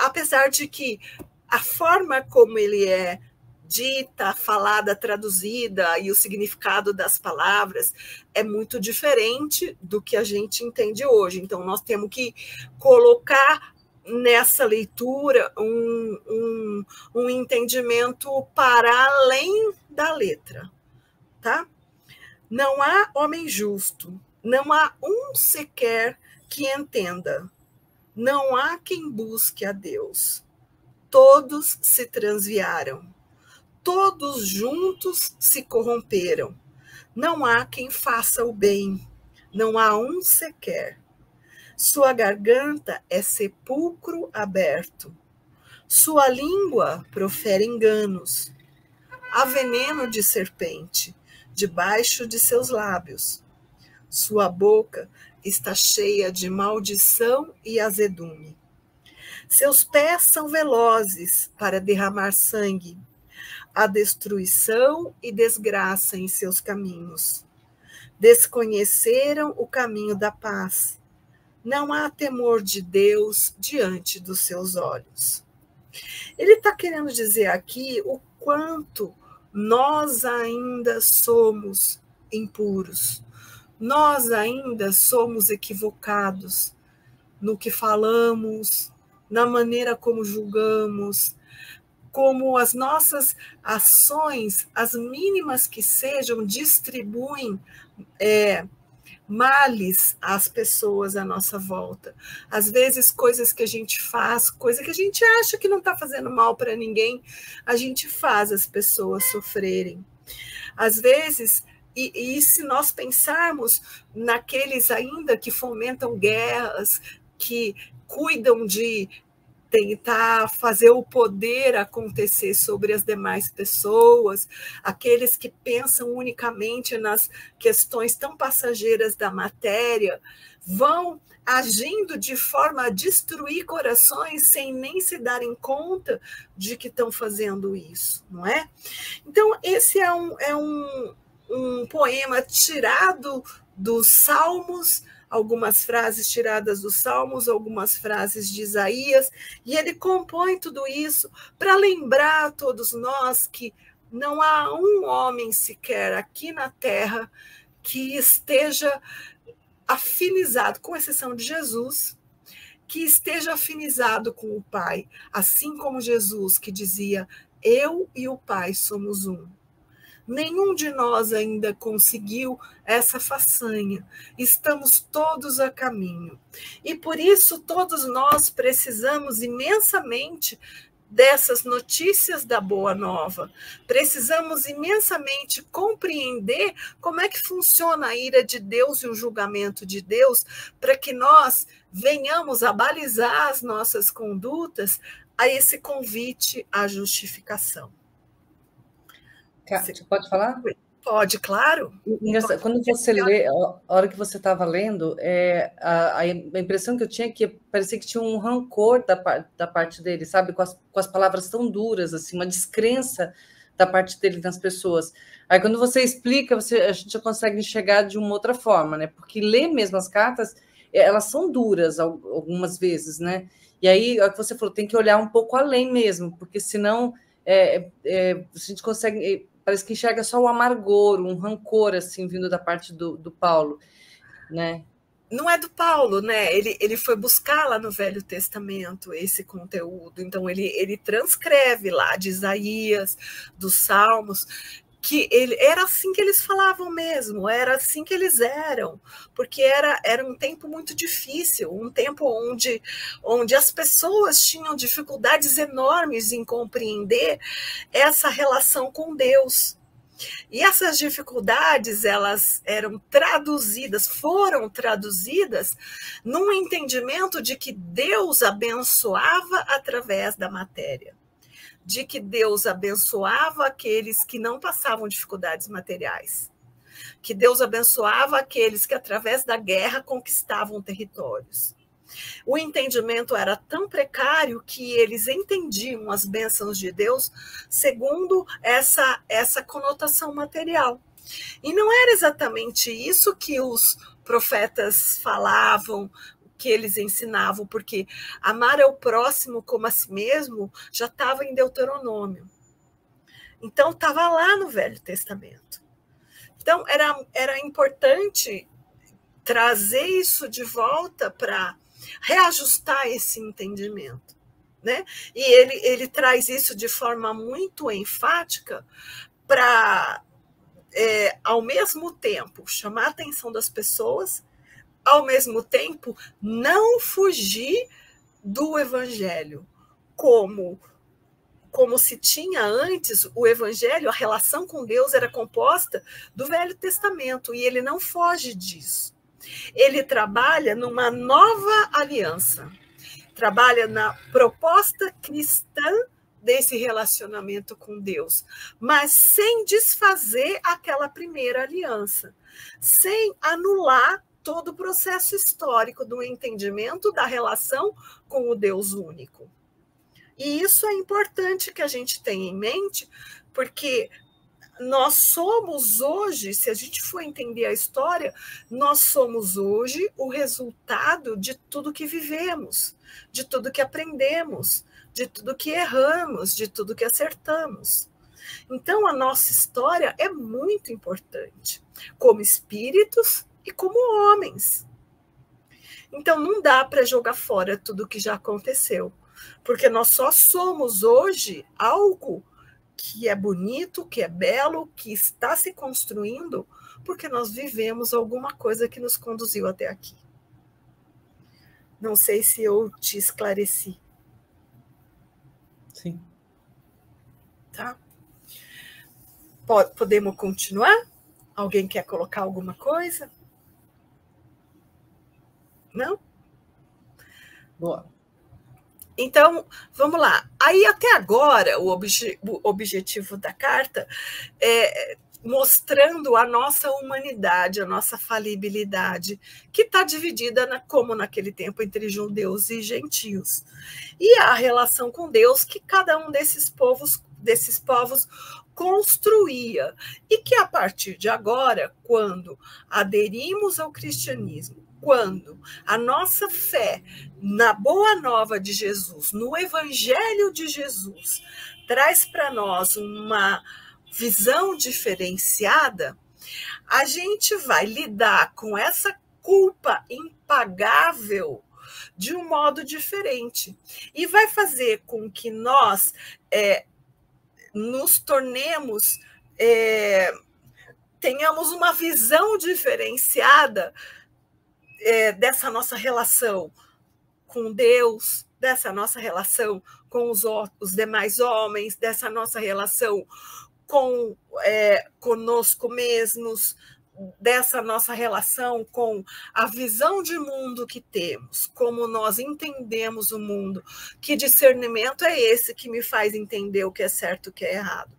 apesar de que a forma como ele é dita, falada, traduzida e o significado das palavras é muito diferente do que a gente entende hoje. Então, nós temos que colocar nessa leitura um entendimento para além da letra, tá? Não há homem justo, não há um sequer que entenda, não há quem busque a Deus. Todos se transviaram. Todos juntos se corromperam. Não há quem faça o bem, não há um sequer. Sua garganta é sepulcro aberto. Sua língua profere enganos. Há veneno de serpente debaixo de seus lábios. Sua boca está cheia de maldição e azedume. Seus pés são velozes para derramar sangue. Há destruição e desgraça em seus caminhos. Desconheceram o caminho da paz. Não há temor de Deus diante dos seus olhos. Ele está querendo dizer aqui o quanto nós ainda somos impuros, nós ainda somos equivocados no que falamos, na maneira como julgamos, como as nossas ações, as mínimas que sejam, distribuem males às pessoas à nossa volta. Às vezes, coisas que a gente faz, coisa que a gente acha que não está fazendo mal para ninguém, a gente faz as pessoas sofrerem. Às vezes, e se nós pensarmos naqueles ainda que fomentam guerras, que cuidam de tentar fazer o poder acontecer sobre as demais pessoas, aqueles que pensam unicamente nas questões tão passageiras da matéria, vão agindo de forma a destruir corações sem nem se darem conta de que estão fazendo isso, não é? Então, esse é um poema tirado dos Salmos, algumas frases tiradas dos Salmos, algumas frases de Isaías, e ele compõe tudo isso para lembrar a todos nós que não há um homem sequer aqui na Terra que esteja afinizado, com exceção de Jesus, que esteja afinizado com o Pai, assim como Jesus, que dizia, eu e o Pai somos um. Nenhum de nós ainda conseguiu essa façanha. Estamos todos a caminho. E por isso todos nós precisamos imensamente dessas notícias da Boa Nova. Precisamos imensamente compreender como é que funciona a ira de Deus e o julgamento de Deus, para que nós venhamos a balizar as nossas condutas a esse convite à justificação. Você pode falar? Pode, claro. Quando você lê, a hora que você estava lendo, a impressão que eu tinha é que parecia que tinha um rancor da parte dele, sabe? Com as palavras tão duras, assim, uma descrença da parte dele nas pessoas. Aí, quando você explica, a gente já consegue enxergar de uma outra forma, né? Porque ler mesmo as cartas, elas são duras algumas vezes, né? E aí, a que você falou, tem que olhar um pouco além mesmo, porque senão a gente consegue... Parece que enxerga só o amargor, um rancor, assim, vindo da parte do Paulo, né? Não é do Paulo, né? Ele foi buscar lá no Velho Testamento esse conteúdo. Então, ele transcreve lá de Isaías, dos Salmos, que era assim que eles falavam mesmo, era assim que eles eram, porque era um tempo muito difícil, um tempo onde as pessoas tinham dificuldades enormes em compreender essa relação com Deus. E essas dificuldades, elas foram traduzidas num entendimento de que Deus abençoava através da matéria, de que Deus abençoava aqueles que não passavam dificuldades materiais, que Deus abençoava aqueles que, através da guerra, conquistavam territórios. O entendimento era tão precário que eles entendiam as bênçãos de Deus segundo essa conotação material. E não era exatamente isso que os profetas falavam, que eles ensinavam, porque amar ao próximo como a si mesmo já estava em Deuteronômio. Então, estava lá no Velho Testamento. Então, era importante trazer isso de volta para reajustar esse entendimento, né? E ele traz isso de forma muito enfática para, ao mesmo tempo, chamar a atenção das pessoas, ao mesmo tempo, não fugir do Evangelho, como se tinha antes o Evangelho, a relação com Deus era composta do Velho Testamento, e ele não foge disso. Ele trabalha numa nova aliança, trabalha na proposta cristã desse relacionamento com Deus, mas sem desfazer aquela primeira aliança, sem anular todo o processo histórico do entendimento da relação com o Deus único. E isso é importante que a gente tenha em mente, porque nós somos hoje, se a gente for entender a história, nós somos hoje o resultado de tudo que vivemos, de tudo que aprendemos, de tudo que erramos, de tudo que acertamos. Então, a nossa história é muito importante, como espíritos e como homens. Então, não dá para jogar fora tudo que já aconteceu, porque nós só somos hoje algo que é bonito, que é belo, que está se construindo, porque nós vivemos alguma coisa que nos conduziu até aqui. Não sei se eu te esclareci. Sim. Tá? Podemos continuar? Alguém quer colocar alguma coisa? Não? Boa. Então, vamos lá. Aí, até agora, o objetivo da carta é mostrando a nossa humanidade, a nossa falibilidade, que está dividida, como naquele tempo, entre judeus e gentios. E a relação com Deus que cada um desses povos construía. E que, a partir de agora, quando aderimos ao cristianismo, quando a nossa fé na boa nova de Jesus, no evangelho de Jesus, traz para nós uma visão diferenciada, a gente vai lidar com essa culpa impagável de um modo diferente. E vai fazer com que nós nos tornemos, tenhamos uma visão diferenciada dessa nossa relação com Deus, dessa nossa relação com os demais homens, dessa nossa relação com conosco mesmos, dessa nossa relação com a visão de mundo que temos, como nós entendemos o mundo, que discernimento é esse que me faz entender o que é certo e o que é errado.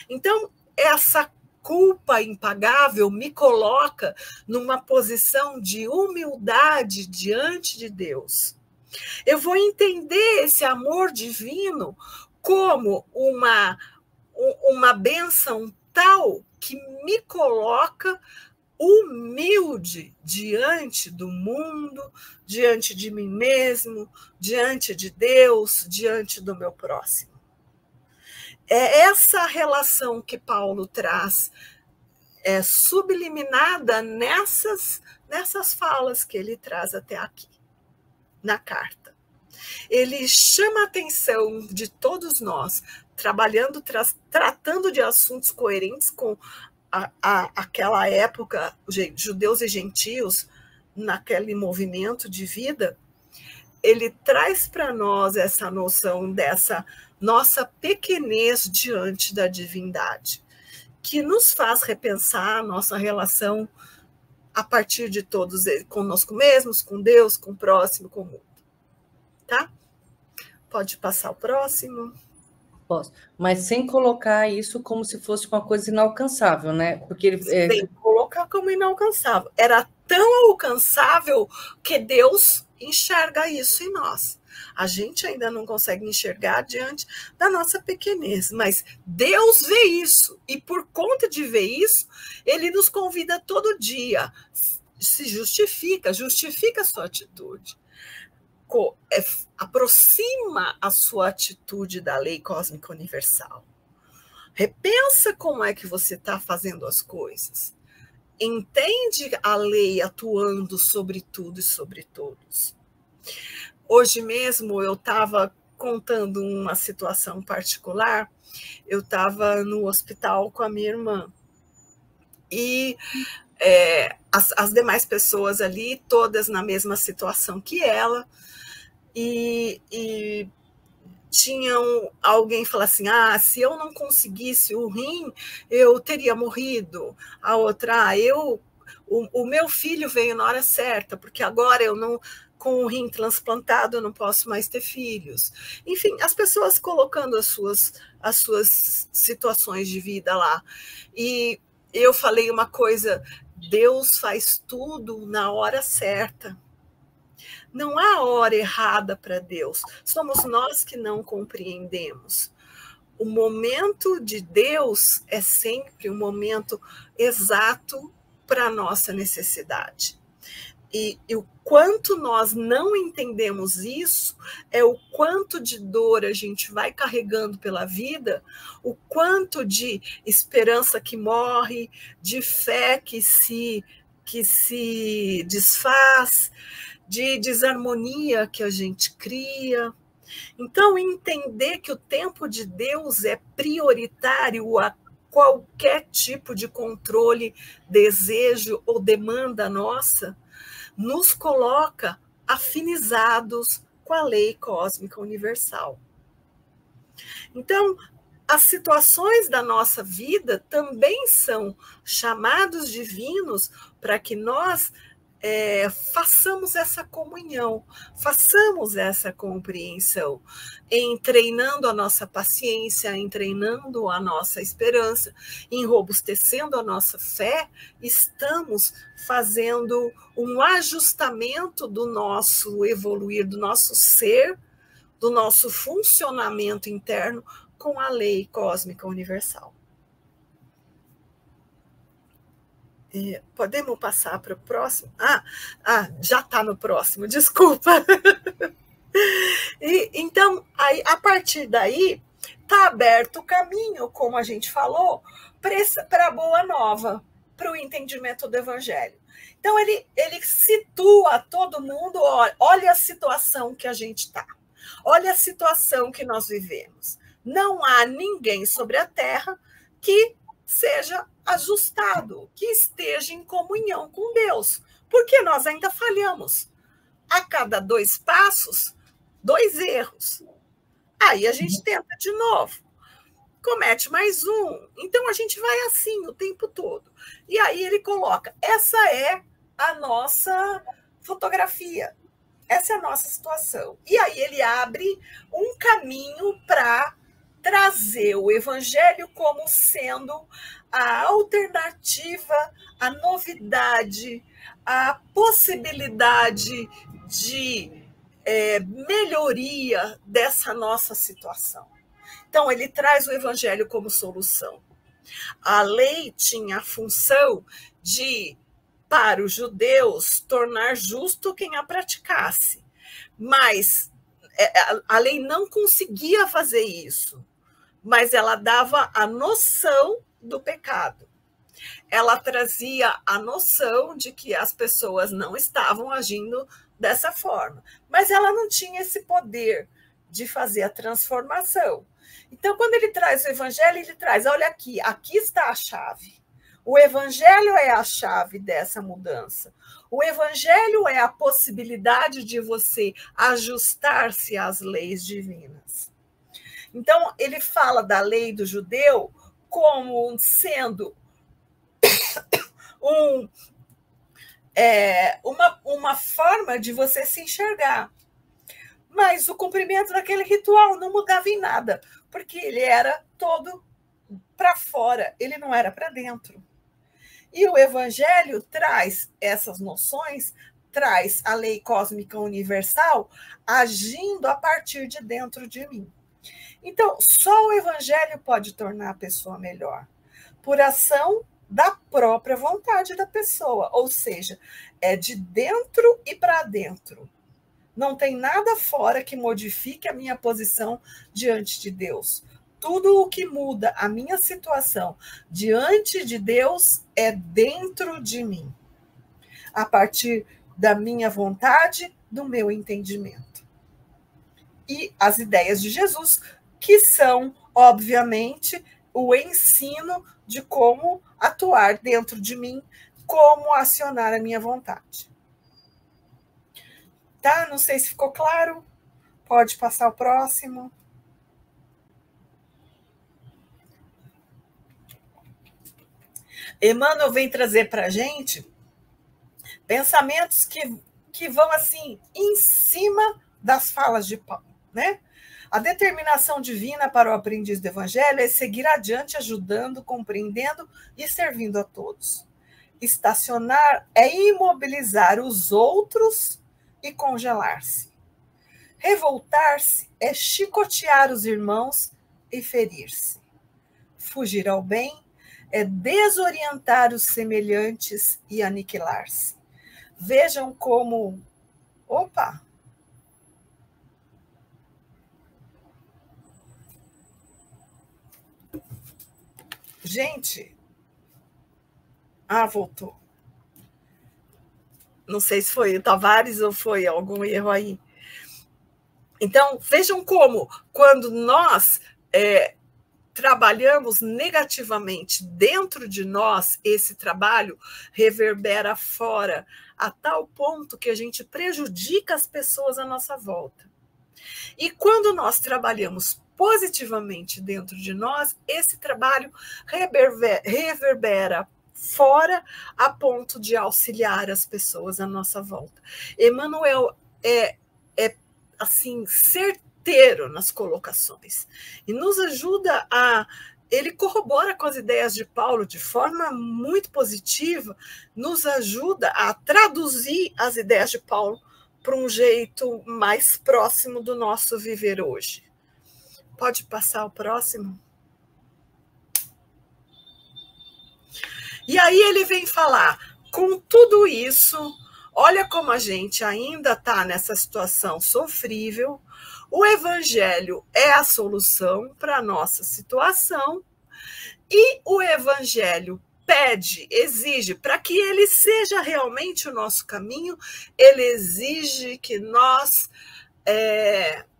Então, essa culpa impagável me coloca numa posição de humildade diante de Deus. Eu vou entender esse amor divino como uma bênção tal que me coloca humilde diante do mundo, diante de mim mesmo, diante de Deus, diante do meu próximo. É essa relação que Paulo traz, subliminada nessas falas que ele traz até aqui, na carta. Ele chama a atenção de todos nós, tratando de assuntos coerentes com aquela época, judeus e gentios, naquele movimento de vida. Ele traz para nós essa noção dessa nossa pequenez diante da divindade, que nos faz repensar a nossa relação a partir de todos eles, conosco mesmos, com Deus, com o próximo, com o mundo. Tá? Pode passar o próximo. Posso, mas sem colocar isso como se fosse uma coisa inalcançável, né? Porque ele sem colocar como inalcançável. Era tão alcançável que Deus enxerga isso em nós. A gente ainda não consegue enxergar diante da nossa pequenez, mas Deus vê isso, e por conta de ver isso, Ele nos convida todo dia, se justifica a sua atitude, aproxima a sua atitude da lei cósmica universal. Repensa como é que você está fazendo as coisas. Entende a lei atuando sobre tudo e sobre todos. Hoje mesmo eu estava contando uma situação particular. Eu estava no hospital com a minha irmã. E as demais pessoas ali, todas na mesma situação que ela. E tinham alguém falar assim, se eu não conseguisse o rim, eu teria morrido. A outra, o meu filho veio na hora certa, porque agora eu não, com o rim transplantado, eu não posso mais ter filhos. Enfim, as pessoas colocando as suas situações de vida lá. E eu falei uma coisa, Deus faz tudo na hora certa. Não há hora errada para Deus. Somos nós que não compreendemos. O momento de Deus é sempre um momento exato para a nossa necessidade. E o quanto nós não entendemos isso, é o quanto de dor a gente vai carregando pela vida, o quanto de esperança que morre, de fé que se desfaz, de desarmonia que a gente cria. Então, entender que o tempo de Deus é prioritário a qualquer tipo de controle, desejo ou demanda nossa, nos coloca afinizados com a lei cósmica universal. Então, as situações da nossa vida também são chamados divinos para que nós façamos essa comunhão, façamos essa compreensão, em treinando a nossa paciência, em treinando a nossa esperança, em robustecendo a nossa fé, estamos fazendo um ajustamento do nosso evoluir, do nosso ser, do nosso funcionamento interno com a lei cósmica universal. Podemos passar para o próximo? Já está no próximo, desculpa. Então, aí, a partir daí, está aberto o caminho, como a gente falou, para a boa nova, para o entendimento do Evangelho. Então, ele situa todo mundo, olha a situação que a gente está, olha a situação que nós vivemos. Não há ninguém sobre a Terra que seja ajustado, que esteja em comunhão com Deus, porque nós ainda falhamos. A cada 2 passos, 2 erros. Aí a gente tenta de novo, comete mais um. Então a gente vai assim o tempo todo. E aí ele coloca, essa é a nossa fotografia, essa é a nossa situação. E aí ele abre um caminho para trazer o Evangelho como sendo a alternativa, a novidade, a possibilidade de melhoria dessa nossa situação. Então, ele traz o Evangelho como solução. A lei tinha a função de, para os judeus, tornar justo quem a praticasse, mas a lei não conseguia fazer isso, mas ela dava a noção do pecado. Ela trazia a noção de que as pessoas não estavam agindo dessa forma, mas ela não tinha esse poder de fazer a transformação. Então, quando ele traz o Evangelho, ele traz, olha aqui está a chave. O Evangelho é a chave dessa mudança. O Evangelho é a possibilidade de você ajustar-se às leis divinas. Então, ele fala da lei do judeu como sendo uma forma de você se enxergar. Mas o cumprimento daquele ritual não mudava em nada, porque ele era todo para fora, ele não era para dentro. E o Evangelho traz essas noções, traz a lei cósmica universal agindo a partir de dentro de mim. Então, só o Evangelho pode tornar a pessoa melhor, por ação da própria vontade da pessoa, ou seja, é de dentro e para dentro. Não tem nada fora que modifique a minha posição diante de Deus. Tudo o que muda a minha situação diante de Deus é dentro de mim, a partir da minha vontade, do meu entendimento. E as ideias de Jesus, que são, obviamente, o ensino de como atuar dentro de mim, como acionar a minha vontade. Tá? Não sei se ficou claro. Pode passar o próximo. Emmanuel vem trazer para a gente pensamentos que vão assim em cima das falas de Paulo, né? A determinação divina para o aprendiz do Evangelho é seguir adiante, ajudando, compreendendo e servindo a todos. Estacionar é imobilizar os outros e congelar-se. Revoltar-se é chicotear os irmãos e ferir-se. Fugir ao bem é desorientar os semelhantes e aniquilar-se. vejam como... Opa! Gente... Ah, voltou. Não sei se foi o Tavares ou foi algum erro aí. Então, vejam como, quando nós trabalhamos negativamente dentro de nós, esse trabalho reverbera fora, a tal ponto que a gente prejudica as pessoas à nossa volta. E quando nós trabalhamos positivamente dentro de nós, esse trabalho reverbera fora a ponto de auxiliar as pessoas à nossa volta. Emmanuel é assim, certeiro nas colocações e nos ajuda ele corrobora com as ideias de Paulo de forma muito positiva, nos ajuda a traduzir as ideias de Paulo para um jeito mais próximo do nosso viver hoje. Pode passar o próximo? E aí ele vem falar, com tudo isso, olha como a gente ainda está nessa situação sofrível, o Evangelho é a solução para a nossa situação, e o Evangelho pede, exige, para que ele seja realmente o nosso caminho, ele exige que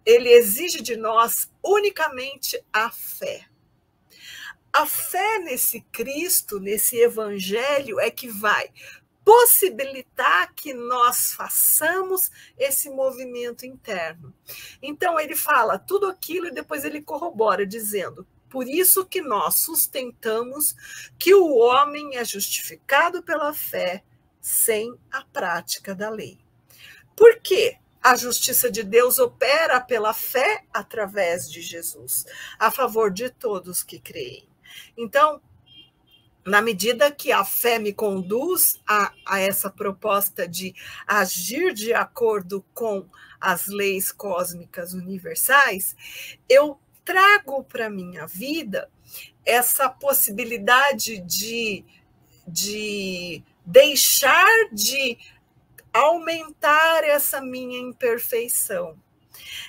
ele exige de nós unicamente a fé. A fé nesse Cristo, nesse Evangelho, é que vai possibilitar que nós façamos esse movimento interno. Então, ele fala tudo aquilo e depois ele corrobora, dizendo, por isso que nós sustentamos que o homem é justificado pela fé sem a prática da lei. Por quê? A justiça de Deus opera pela fé através de Jesus, a favor de todos que creem. Então, na medida que a fé me conduz a essa proposta de agir de acordo com as leis cósmicas universais, eu trago para a minha vida essa possibilidade de deixar de aumentar essa minha imperfeição.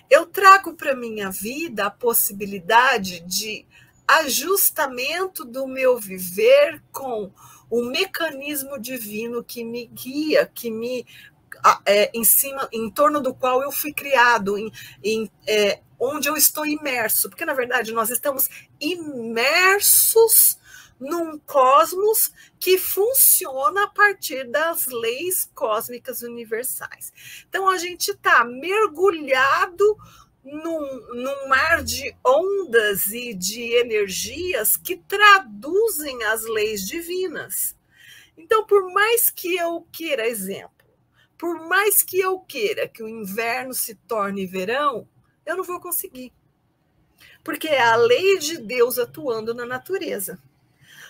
Eu trago para a minha vida a possibilidade de ajustamento do meu viver com o mecanismo divino que me guia, que me em torno do qual eu fui criado, onde eu estou imerso, porque na verdade nós estamos imersos num cosmos que funciona a partir das leis cósmicas universais. Então a gente está mergulhado num mar de ondas e de energias que traduzem as leis divinas. Então, por mais que eu queira, exemplo, por mais que eu queira que o inverno se torne verão, eu não vou conseguir. Porque é a lei de Deus atuando na natureza.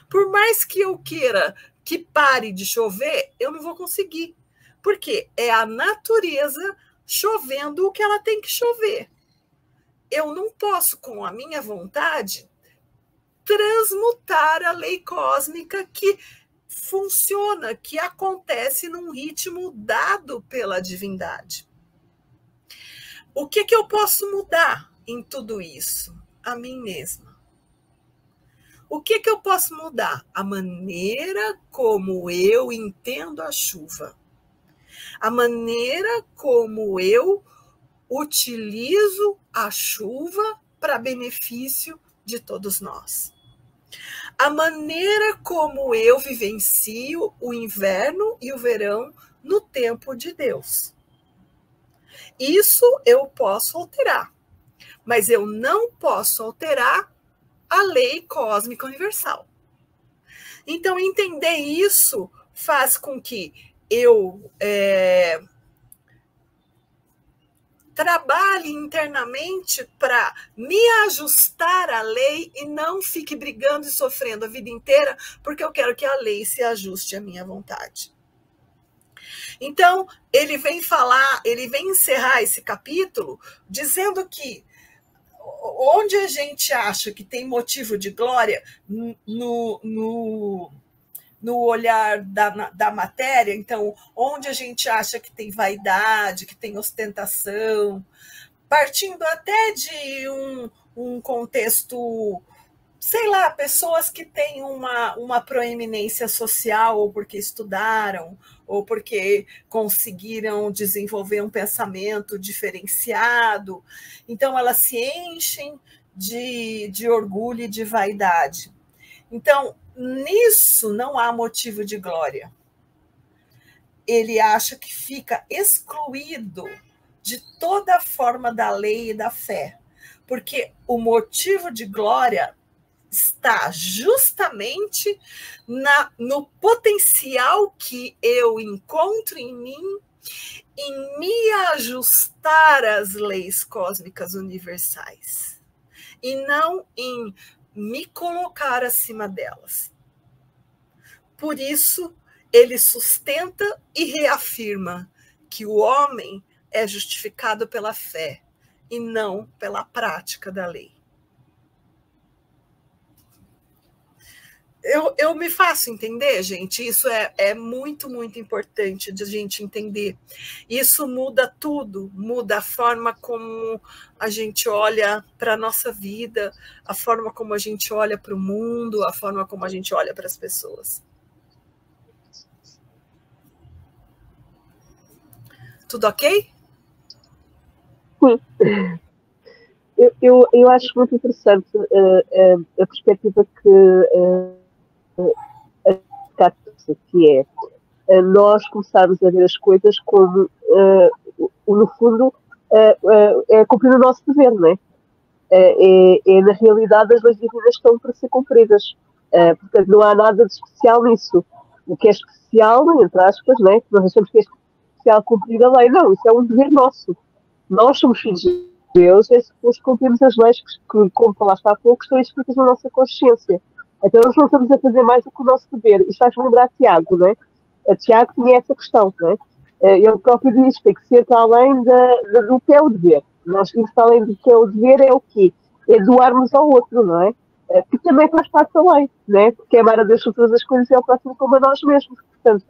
Por mais que eu queira que pare de chover, eu não vou conseguir. Porque é a natureza chovendo o que ela tem que chover. Eu não posso, com a minha vontade, transmutar a lei cósmica que funciona, que acontece num ritmo dado pela divindade. O que eu posso mudar em tudo isso? A mim mesma. O que eu posso mudar? A maneira como eu entendo a chuva. A maneira como eu utilizo a chuva para benefício de todos nós. A maneira como eu vivencio o inverno e o verão no tempo de Deus. Isso eu posso alterar, mas eu não posso alterar a lei cósmica universal. Então, entender isso faz com que eu trabalhe internamente para me ajustar à lei e não fique brigando e sofrendo a vida inteira porque eu quero que a lei se ajuste à minha vontade. Então, ele vem encerrar esse capítulo dizendo que onde a gente acha que tem motivo de glória, no olhar da matéria, então, onde a gente acha que tem vaidade, que tem ostentação, partindo até de um contexto, sei lá, pessoas que têm uma proeminência social, ou porque estudaram, ou porque conseguiram desenvolver um pensamento diferenciado. Então, elas se enchem de orgulho e de vaidade. Então, nisso não há motivo de glória. Ele acha que fica excluído de toda forma da lei e da fé, porque o motivo de glória está justamente no potencial que eu encontro em mim em me ajustar às leis cósmicas universais e não em me colocar acima delas. Por isso, ele sustenta e reafirma que o homem é justificado pela fé e não pela prática da lei. Eu me faço entender, gente? Isso é muito, muito importante de a gente entender. Isso muda tudo, muda a forma como a gente olha para a nossa vida, a forma como a gente olha para o mundo, a forma como a gente olha para as pessoas. Tudo ok? Sim. Eu acho muito interessante a perspectiva que é nós começarmos a ver as coisas como, no fundo, é cumprir o nosso dever, não é? Na realidade, as leis divinas estão para ser cumpridas. Portanto, não há nada de especial nisso. O que é especial, entre aspas, não é? Nós achamos que é especial cumprir a lei. Não, isso é um dever nosso. Nós somos filhos de Deus, é suposto cumprirmos as leis que, como falaste há pouco, estão escritas na nossa consciência. Então, nós não estamos a fazer mais do que o nosso dever. Isto faz-me lembrar Tiago, não é? Tiago tinha essa questão, não é? Ele próprio diz que tem que ser para além do que é o dever. Nós temos para além do que é o dever, é o quê? É doarmos ao outro, não é? Que também faz parte da lei, não é? Porque é amar a Deus sobre todas as coisas e ao próximo como a nós mesmos. Portanto,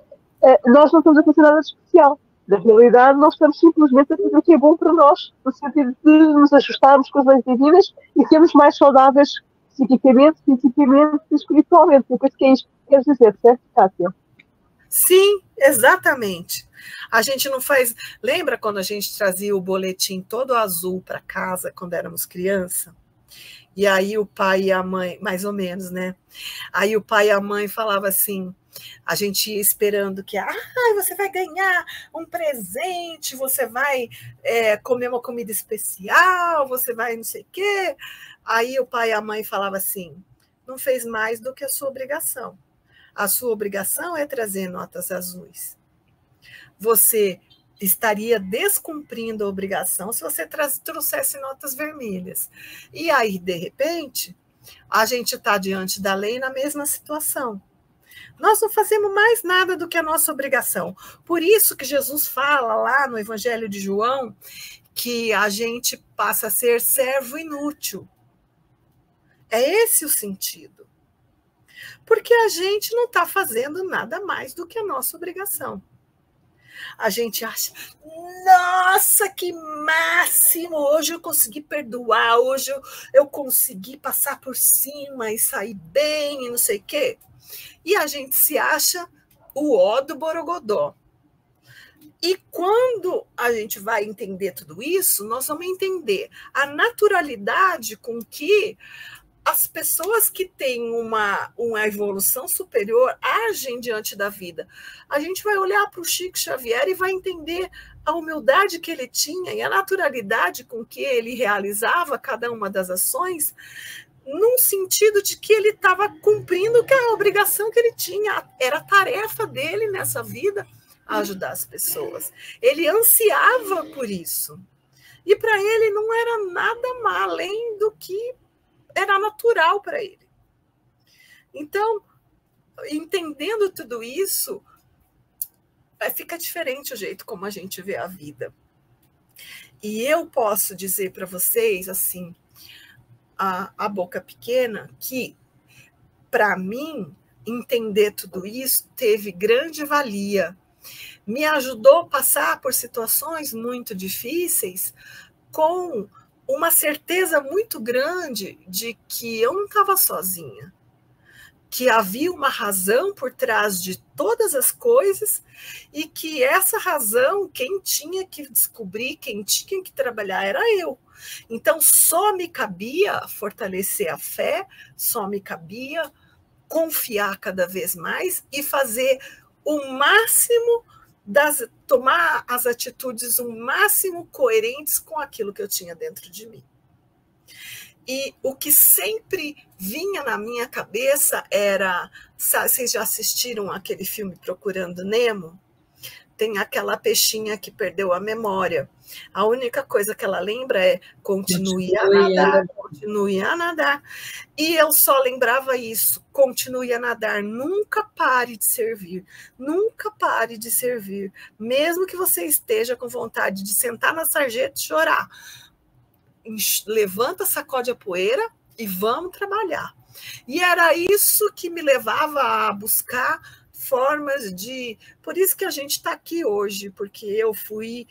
nós não estamos a fazer nada de especial. Na realidade, nós estamos simplesmente a fazer o que é bom para nós, no sentido de nos ajustarmos com as leis divinas e sermos mais saudáveis psiquicamente, fisicamente e espiritualmente. Eu penso que é isto que queres dizer, certo, Kátia? Sim, exatamente. A gente não faz... Lembra quando a gente trazia o boletim todo azul para casa, quando éramos criança? E aí o pai e a mãe, mais ou menos, né? Aí o pai e a mãe falavam assim, a gente ia esperando que você vai ganhar um presente, você vai comer uma comida especial, você vai não sei o quê. Aí o pai e a mãe falavam assim, não fez mais do que a sua obrigação. A sua obrigação é trazer notas azuis. Você estaria descumprindo a obrigação se você trouxesse notas vermelhas. E aí, de repente, a gente está diante da lei na mesma situação. Nós não fazemos mais nada do que a nossa obrigação. Por isso que Jesus fala lá no Evangelho de João que a gente passa a ser servo inútil. É esse o sentido. Porque a gente não está fazendo nada mais do que a nossa obrigação. A gente acha, nossa, que máximo, hoje eu consegui perdoar, hoje eu consegui passar por cima e sair bem e não sei o quê. E a gente se acha o ó do borogodó. E quando a gente vai entender tudo isso, nós vamos entender a naturalidade com que as pessoas que têm uma evolução superior agem diante da vida. A gente vai olhar para o Chico Xavier e vai entender a humildade que ele tinha e a naturalidade com que ele realizava cada uma das ações, num sentido de que ele estava cumprindo a obrigação que ele tinha, era a tarefa dele nessa vida, ajudar as pessoas. Ele ansiava por isso. E para ele não era nada além do que era natural para ele. Então, entendendo tudo isso, fica diferente o jeito como a gente vê a vida. E eu posso dizer para vocês, assim, a boca pequena, que, para mim, entender tudo isso teve grande valia. Me ajudou a passar por situações muito difíceis com uma certeza muito grande de que eu não estava sozinha, que havia uma razão por trás de todas as coisas e que essa razão, quem tinha que descobrir, quem tinha que trabalhar era eu. Então, só me cabia fortalecer a fé, só me cabia confiar cada vez mais e fazer o máximo, tomar as atitudes o máximo coerentes com aquilo que eu tinha dentro de mim. E o que sempre vinha na minha cabeça era, vocês já assistiram aquele filme Procurando Nemo? Tem aquela peixinha que perdeu a memória. A única coisa que ela lembra é continue a nadar, continue a nadar. E eu só lembrava isso, continue a nadar, nunca pare de servir, nunca pare de servir. Mesmo que você esteja com vontade de sentar na sarjeta e chorar, levanta, sacode a poeira e vamos trabalhar. E era isso que me levava a buscar formas de... Por isso que a gente está aqui hoje, porque eu fui,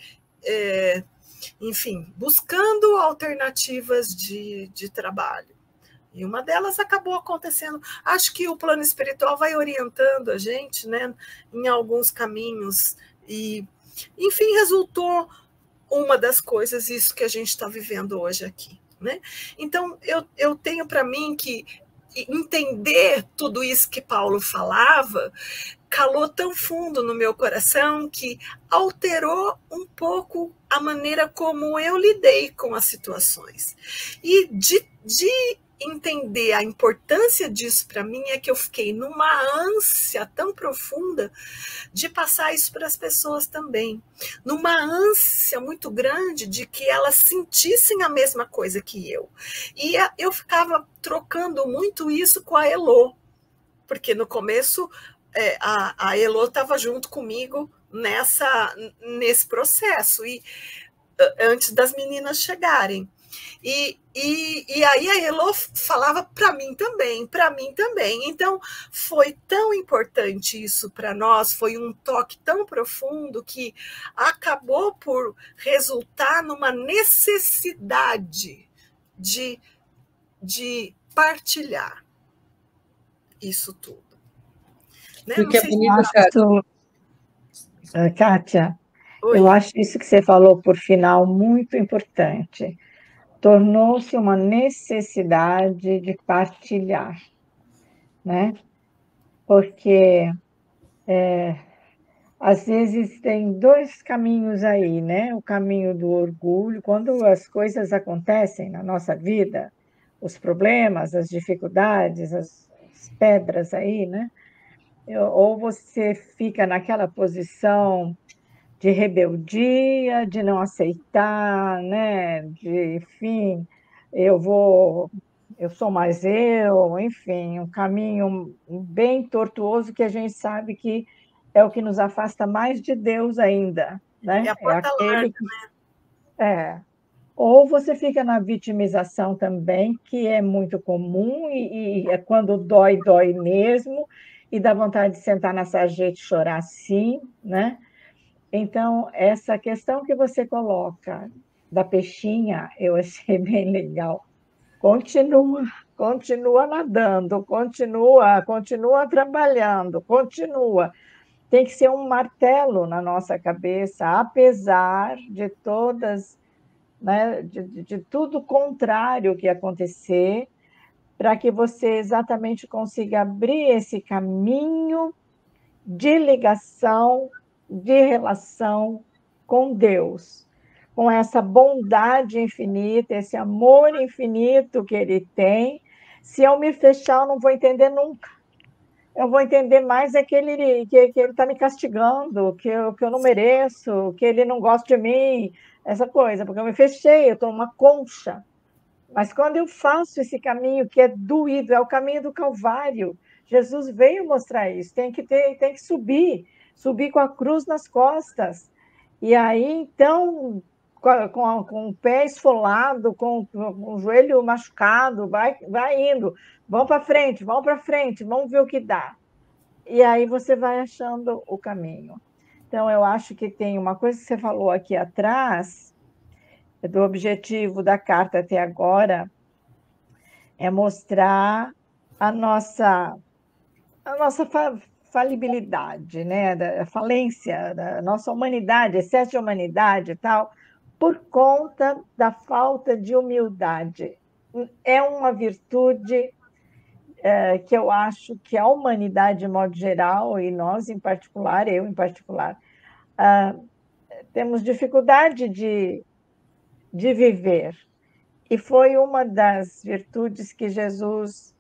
enfim, buscando alternativas de trabalho. E uma delas acabou acontecendo. Acho que o plano espiritual vai orientando a gente, né, em alguns caminhos. E, enfim, resultou uma das coisas, isso que a gente está vivendo hoje aqui, né? Então, eu tenho para mim que entender tudo isso que Paulo falava calou tão fundo no meu coração que alterou um pouco a maneira como eu lidei com as situações. E de entender a importância disso para mim é que eu fiquei numa ânsia tão profunda de passar isso para as pessoas também, numa ânsia muito grande de que elas sentissem a mesma coisa que eu. E eu ficava trocando muito isso com a Elô, porque no começo a Elô estava junto comigo nesse processo, e antes das meninas chegarem. E aí a Elô falava para mim também. Então, foi tão importante isso para nós, foi um toque tão profundo que acabou por resultar numa necessidade de partilhar isso tudo. Né? Porque é bonito, Kátia, eu acho isso que você falou por final muito importante. Tornou-se uma necessidade de partilhar, né? Porque às vezes tem dois caminhos aí, né? O caminho do orgulho, quando as coisas acontecem na nossa vida, os problemas, as dificuldades, as pedras aí, né? Ou você fica naquela posição de rebeldia, de não aceitar, né? Enfim, eu sou mais eu, enfim, um caminho bem tortuoso que a gente sabe que é o que nos afasta mais de Deus ainda, né? É a porta larga, né? Ou você fica na vitimização também, que é muito comum, e é quando dói mesmo, e dá vontade de sentar na sarjeta e chorar sim, né? Então, essa questão que você coloca da peixinha, eu achei bem legal. Continua nadando, continua trabalhando, continua. Tem que ser um martelo na nossa cabeça, apesar de todas, né, de tudo contrário que acontecer, para que você exatamente consiga abrir esse caminho de ligação, de relação com Deus, com essa bondade infinita, esse amor infinito que Ele tem. Se eu me fechar, eu não vou entender nunca. Eu vou entender mais que Ele está me castigando, que eu não mereço, que Ele não gosta de mim, essa coisa, porque eu me fechei, eu estou uma concha. Mas quando eu faço esse caminho que é doído, é o caminho do Calvário, Jesus veio mostrar isso, tem que subir com a cruz nas costas. E aí, então, com o pé esfolado, com o joelho machucado, vai indo. Vamos para frente, vamos ver o que dá. e aí você vai achando o caminho. Então, eu acho que tem uma coisa que você falou aqui atrás, do objetivo da carta até agora, é mostrar a nossa falibilidade, né? A falência da nossa humanidade, excesso de humanidade e tal, por conta da falta de humildade. É uma virtude que eu acho que a humanidade, de modo geral, e nós em particular, eu em particular, temos dificuldade de viver. E foi uma das virtudes que Jesus,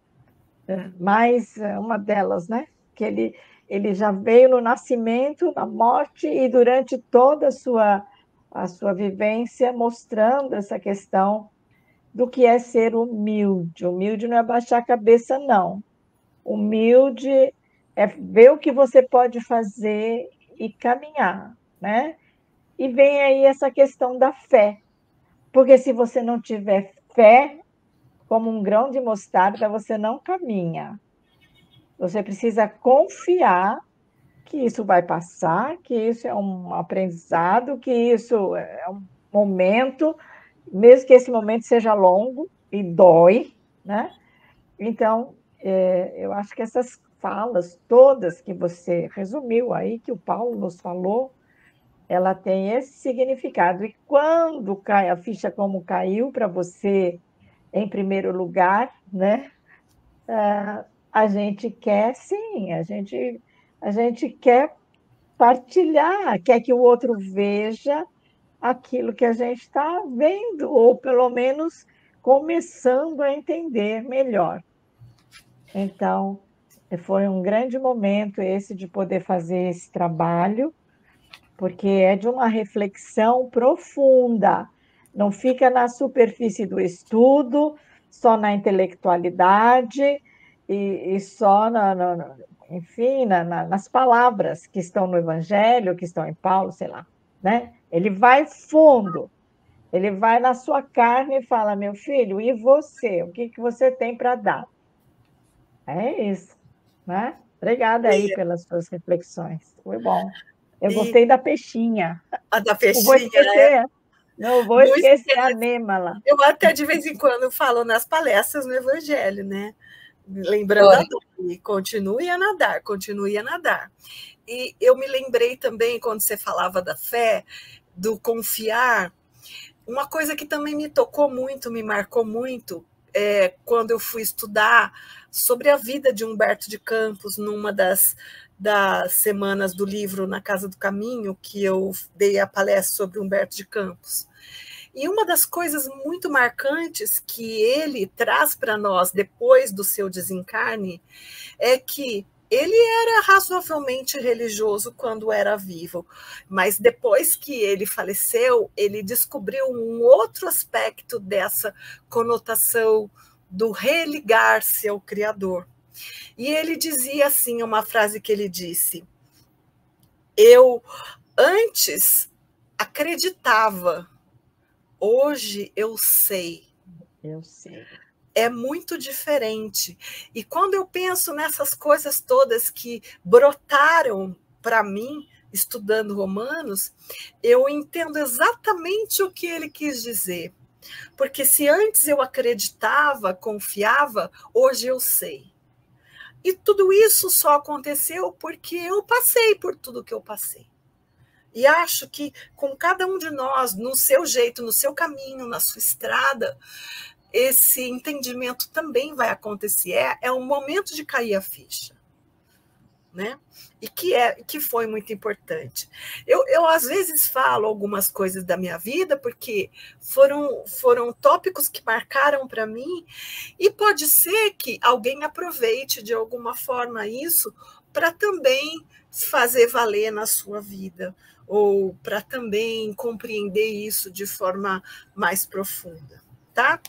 mais uma delas, né? Que ele já veio no nascimento, na morte e durante toda a sua vivência, mostrando essa questão do que é ser humilde. Humilde não é baixar a cabeça, não. Humilde é ver o que você pode fazer e caminhar, né? E vem aí essa questão da fé. Porque se você não tiver fé, como um grão de mostarda, você não caminha. Você precisa confiar que isso vai passar, que isso é um aprendizado, que isso é um momento, mesmo que esse momento seja longo e dói, né? Então, eu acho que essas falas todas que você resumiu aí, que o Paulo nos falou, ela tem esse significado. E quando cai a ficha como caiu para você, em primeiro lugar, né? A gente quer, sim, a gente quer partilhar, quer que o outro veja aquilo que a gente está vendo, ou pelo menos começando a entender melhor. Então, foi um grande momento esse de poder fazer esse trabalho, porque é de uma reflexão profunda, não fica na superfície do estudo, só na intelectualidade e só, enfim, nas palavras que estão no Evangelho, que estão em Paulo, sei lá, né? Ele vai fundo, ele vai na sua carne e fala, meu filho, e você? O que você tem para dar? É isso, né? Obrigada aí pelas suas reflexões, foi bom. Eu gostei da peixinha. A da Não vou peixinha, esquecer, não vou esquecer a Nêmala. Eu até de vez em quando falo nas palestras no Evangelho, né? Lembrando a Dani, continue a nadar, continue a nadar. E eu me lembrei também, quando você falava da fé, do confiar, uma coisa que também me tocou muito, me marcou muito, quando eu fui estudar sobre a vida de Humberto de Campos, numa das semanas do livro Na Casa do Caminho, que eu dei a palestra sobre Humberto de Campos. E uma das coisas muito marcantes que ele traz para nós depois do seu desencarne é que ele era razoavelmente religioso quando era vivo, mas depois que ele faleceu, ele descobriu um outro aspecto dessa conotação do religar-se ao Criador. E ele dizia assim, uma frase que ele disse: eu antes acreditava, hoje eu sei. Eu sei. É muito diferente. E quando eu penso nessas coisas todas que brotaram para mim, estudando Romanos, eu entendo exatamente o que ele quis dizer. Porque se antes eu acreditava, confiava, hoje eu sei. E tudo isso só aconteceu porque eu passei por tudo que eu passei. E acho que com cada um de nós, no seu jeito, no seu caminho, na sua estrada, esse entendimento também vai acontecer. É um momento de cair a ficha, né? E que foi muito importante. Eu às vezes falo algumas coisas da minha vida porque foram tópicos que marcaram para mim, e pode ser que alguém aproveite de alguma forma isso para também fazer valer na sua vida, ou para também compreender isso de forma mais profunda, tá?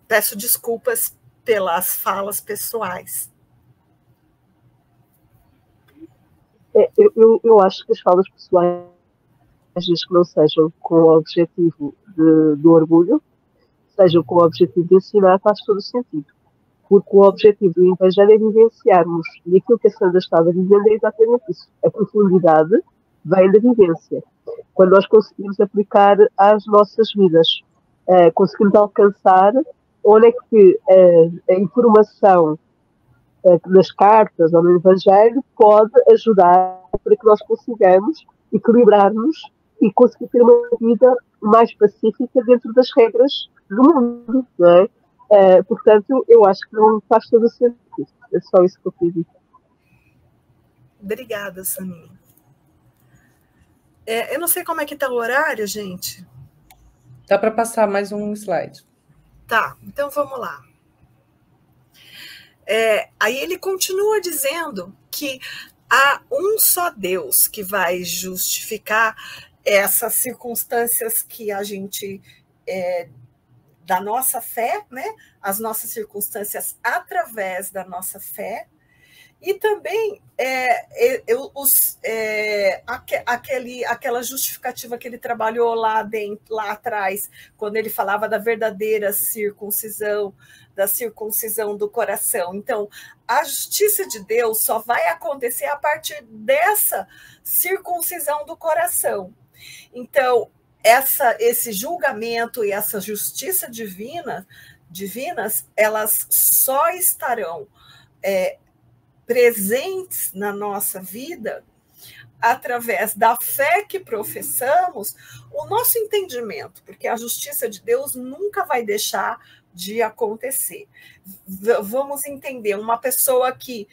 Peço desculpas pelas falas pessoais. Eu acho que as falas pessoais, desde que não sejam com o objetivo do orgulho, sejam com o objetivo de ensinar, faz todo o sentido. porque o objetivo do Evangelho é vivenciarmos, e aquilo que a Sandra estava dizendo é exatamente isso. A profundidade vem da vivência. Quando nós conseguimos aplicar às nossas vidas, conseguimos alcançar onde é que a informação nas cartas ou no Evangelho pode ajudar para que nós consigamos equilibrar-nos e conseguir ter uma vida mais pacífica dentro das regras do mundo, não é? Portanto, eu acho que não faz todo o sentido. É só isso que eu queria dizer. Obrigada, Saninha. Eu não sei como é que está o horário, gente. Dá para passar mais um slide. Tá, então vamos lá. Aí ele continua dizendo que há um só Deus que vai justificar essas circunstâncias que a gente... da nossa fé, né? As nossas circunstâncias através da nossa fé, e também aquela justificativa que ele trabalhou lá atrás, quando ele falava da verdadeira circuncisão, da circuncisão do coração. Então, a justiça de Deus só vai acontecer a partir dessa circuncisão do coração. Então, esse julgamento e essa justiça divinas, elas só estarão presentes na nossa vida através da fé que professamos, o nosso entendimento, porque a justiça de Deus nunca vai deixar de acontecer. Vamos entender, uma pessoa que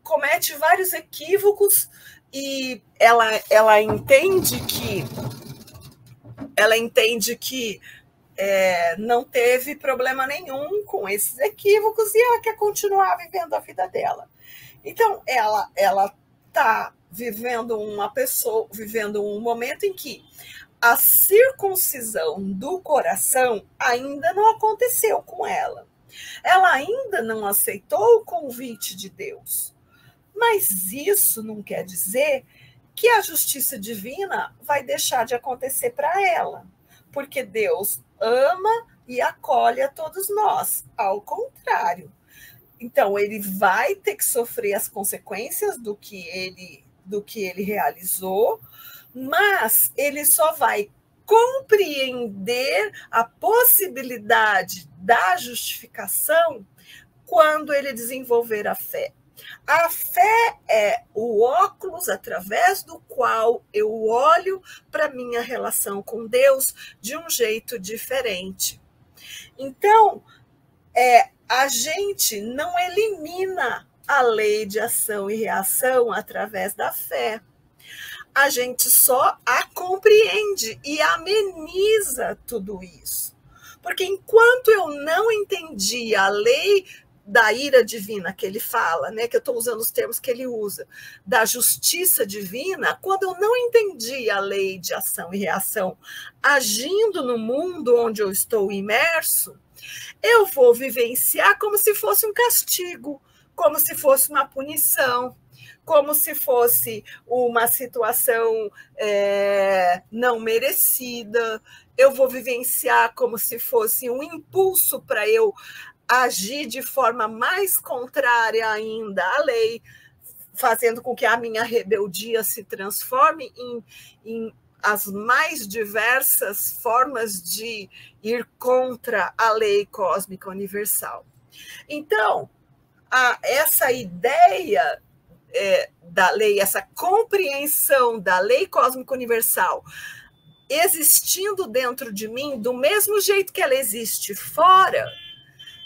comete vários equívocos e ela entende que não teve problema nenhum com esses equívocos e ela quer continuar vivendo a vida dela. Então, ela está vivendo um momento em que a circuncisão do coração ainda não aconteceu com ela. Ela ainda não aceitou o convite de Deus. Mas isso não quer dizer que a justiça divina vai deixar de acontecer para ela, porque Deus ama e acolhe a todos nós, ao contrário. Então, ele vai ter que sofrer as consequências do que ele realizou, mas ele só vai compreender a possibilidade da justificação quando ele desenvolver a fé. A fé é o óculos através do qual eu olho para a minha relação com Deus de um jeito diferente. Então, a gente não elimina a lei de ação e reação através da fé. A gente só a compreende e ameniza tudo isso. Porque enquanto eu não entendi a lei da ira divina que ele fala, né, que eu estou usando os termos que ele usa, da justiça divina, quando eu não entendi a lei de ação e reação agindo no mundo onde eu estou imerso, eu vou vivenciar como se fosse um castigo, como se fosse uma punição, como se fosse uma situação não merecida. Eu vou vivenciar como se fosse um impulso para eu agir de forma mais contrária ainda à lei, fazendo com que a minha rebeldia se transforme em as mais diversas formas de ir contra a lei cósmica universal. Então, essa ideia da lei, essa compreensão da lei cósmica universal existindo dentro de mim, do mesmo jeito que ela existe fora,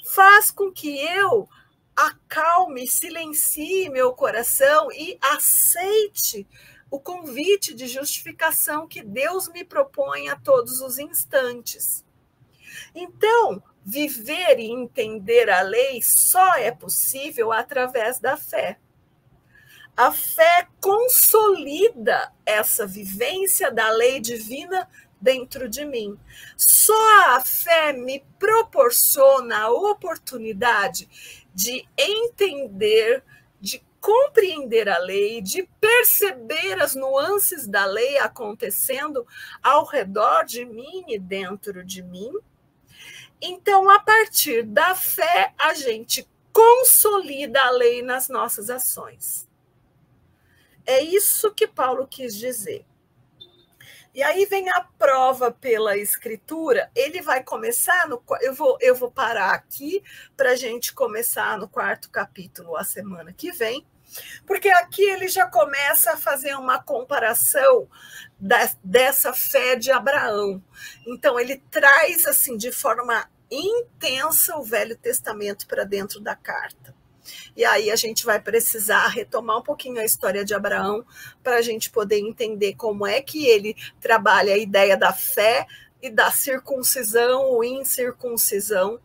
faz com que eu acalme, silencie meu coração e aceite o convite de justificação que Deus me propõe a todos os instantes. Então, viver e entender a lei só é possível através da fé. A fé consolida essa vivência da lei divina dentro de mim. Só a fé me proporciona a oportunidade de entender, de compreender a lei, de perceber as nuances da lei acontecendo ao redor de mim e dentro de mim. Então, a partir da fé, a gente consolida a lei nas nossas ações. É isso que Paulo quis dizer. E aí vem a prova pela Escritura. Ele vai começar eu vou parar aqui para a gente começar no 4º capítulo a semana que vem, porque aqui ele já começa a fazer uma comparação dessa fé de Abraão. Então ele traz assim de forma intensa o Velho Testamento para dentro da carta. E aí a gente vai precisar retomar um pouquinho a história de Abraão para a gente poder entender como é que ele trabalha a ideia da fé e da circuncisão ou incircuncisão,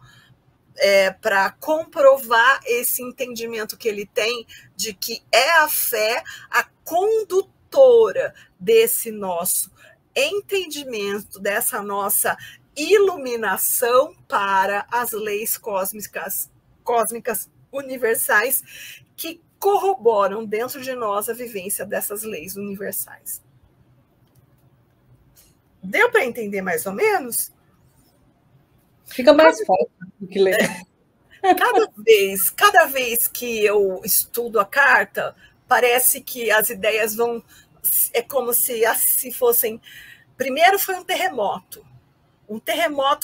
para comprovar esse entendimento que ele tem de que é a fé a condutora desse nosso entendimento, dessa nossa iluminação para as leis cósmicas universais que corroboram dentro de nós a vivência dessas leis universais. Deu para entender mais ou menos? Fica mais fácil do que ler. Cada vez que eu estudo a carta, parece que as ideias vão... É como se fossem... Primeiro foi um terremoto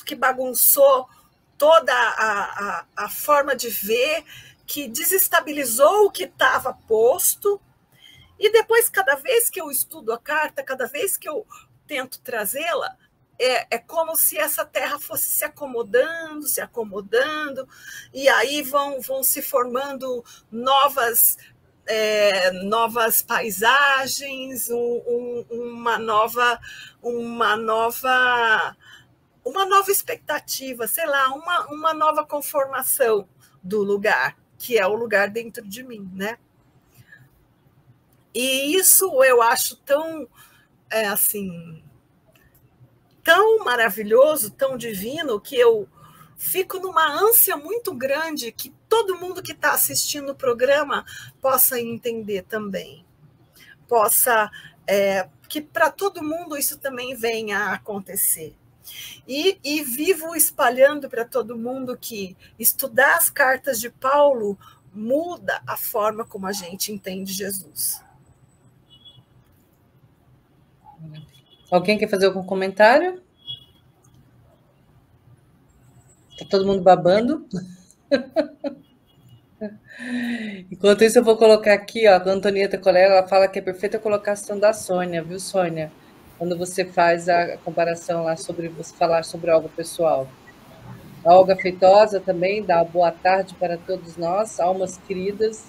que bagunçou toda a forma de ver, que desestabilizou o que estava posto, e depois, cada vez que eu estudo a carta, cada vez que eu tento trazê-la, é como se essa terra fosse se acomodando, e aí vão se formando novas paisagens, uma nova expectativa, sei lá, uma nova conformação do lugar, que é o lugar dentro de mim, né? E isso eu acho tão, tão maravilhoso, tão divino, que eu fico numa ânsia muito grande que todo mundo que está assistindo o programa possa entender também. Que para todo mundo isso também venha a acontecer. E vivo espalhando para todo mundo que estudar as cartas de Paulo muda a forma como a gente entende Jesus. Alguém quer fazer algum comentário? Está todo mundo babando? Enquanto isso, eu vou colocar aqui, ó, a Antonieta Colela, ela fala que é perfeita a colocação da Sônia, viu, Sônia? Quando você faz a comparação lá sobre você falar sobre algo pessoal. A Olga Feitosa também dá boa tarde para todos nós, almas queridas.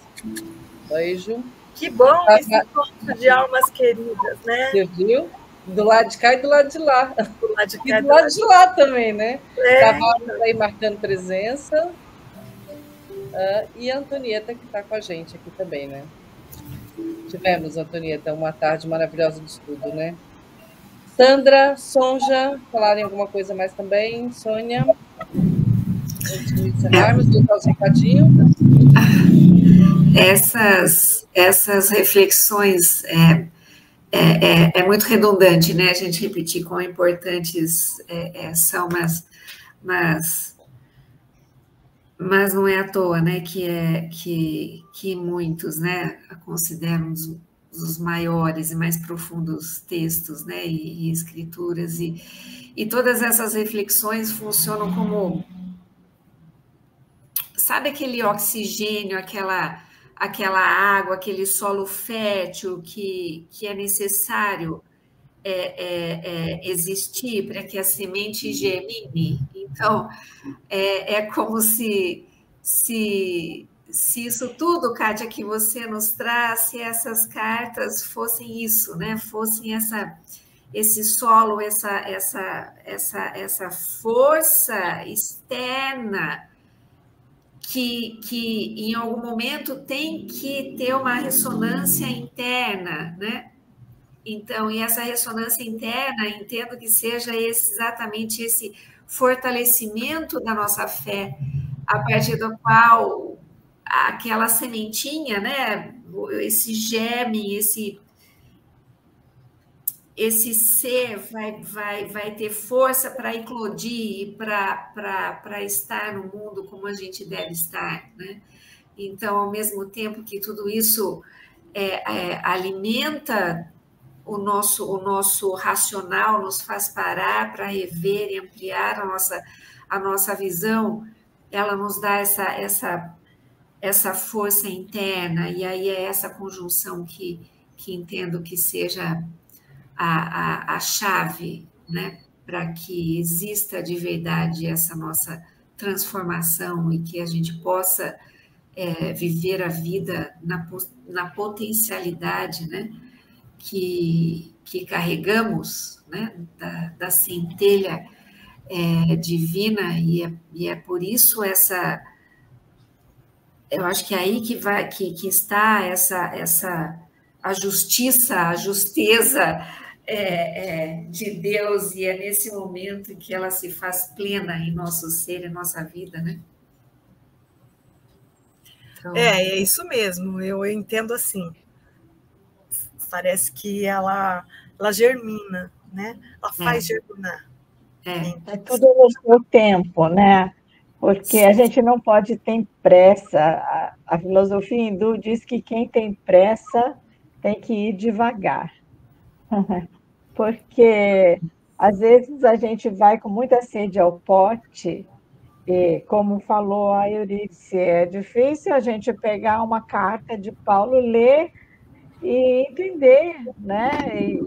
Beijo. Que bom esse encontro de almas queridas, né? Você viu? Do lado de cá e do lado de lá. Do lado de cá e do lado de lá também, né? Cavalo aí marcando presença. E a Antonieta, que está com a gente aqui também, né? Tivemos, Antonieta, uma tarde maravilhosa de estudo, né? Sandra, Sonja, falarem alguma coisa mais também? Sônia? Antes de encerrarmos, deixar os recadinhos. Essas reflexões é muito redundante, né? A gente repetir quão importantes são, mas não é à toa, né? Que muitos, né, a consideram os maiores e mais profundos textos, né? E escrituras, e todas essas reflexões funcionam como, sabe, aquele oxigênio, aquela água, aquele solo fértil que é necessário existir para que a semente germine. Então, é como se isso tudo, Kátia, que você nos traz, se essas cartas fossem isso, né? Fossem esse solo, essa força externa que em algum momento tem que ter uma ressonância interna, né? Então, e essa ressonância interna, entendo que seja exatamente esse fortalecimento da nossa fé, a partir do qual aquela sementinha, né, esse germe, esse ser vai ter força para eclodir e para estar no mundo como a gente deve estar, né? Então, ao mesmo tempo que tudo isso alimenta o nosso racional, nos faz parar para rever e ampliar a nossa visão, ela nos dá essa força interna, e aí é essa conjunção que entendo que seja a chave, né, para que exista de verdade essa nossa transformação e que a gente possa viver a vida na potencialidade, né, que carregamos, né, da centelha divina, e é por isso eu acho que é aí que está a justiça, a justeza de Deus, e é nesse momento em que ela se faz plena em nosso ser, em nossa vida, né? Então... É isso mesmo, eu entendo assim. Parece que ela germina, né? Ela faz germinar. É tudo no seu tempo, né? Porque a gente não pode ter pressa. A filosofia hindu diz que quem tem pressa tem que ir devagar. Porque, às vezes, a gente vai com muita sede ao pote, e, como falou a Eurídice, é difícil a gente pegar uma carta de Paulo, ler e entender, né? E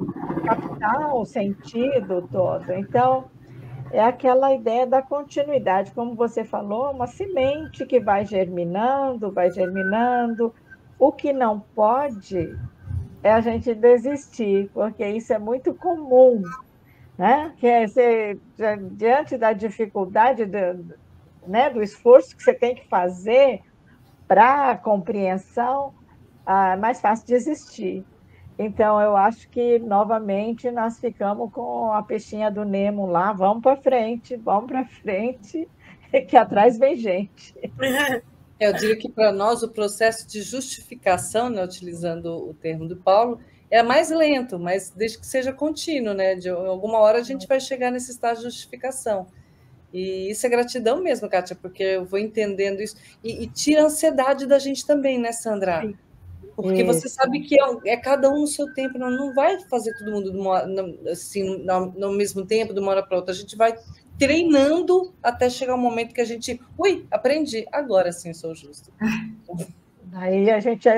captar o sentido todo. Então, é aquela ideia da continuidade, como você falou, uma semente que vai germinando, vai germinando. O que não pode é a gente desistir, porque isso é muito comum, né? Que é você, diante da dificuldade, né, do esforço que você tem que fazer para a compreensão, é mais fácil desistir. Então, eu acho que, novamente, nós ficamos com a peixinha do Nemo lá, vamos para frente, que atrás vem gente. Eu diria que, para nós, o processo de justificação, né, utilizando o termo do Paulo, é mais lento, mas desde que seja contínuo, né? De alguma hora a gente vai chegar nesse estágio de justificação. E isso é gratidão mesmo, Kátia, porque eu vou entendendo isso. E tira a ansiedade da gente também, né, Sandra? Sim. Porque você sabe que é cada um no seu tempo, não vai fazer todo mundo assim, no mesmo tempo, de uma hora para outra. A gente vai treinando até chegar um momento que a gente... Ui, aprendi, agora sim sou justo. Aí a gente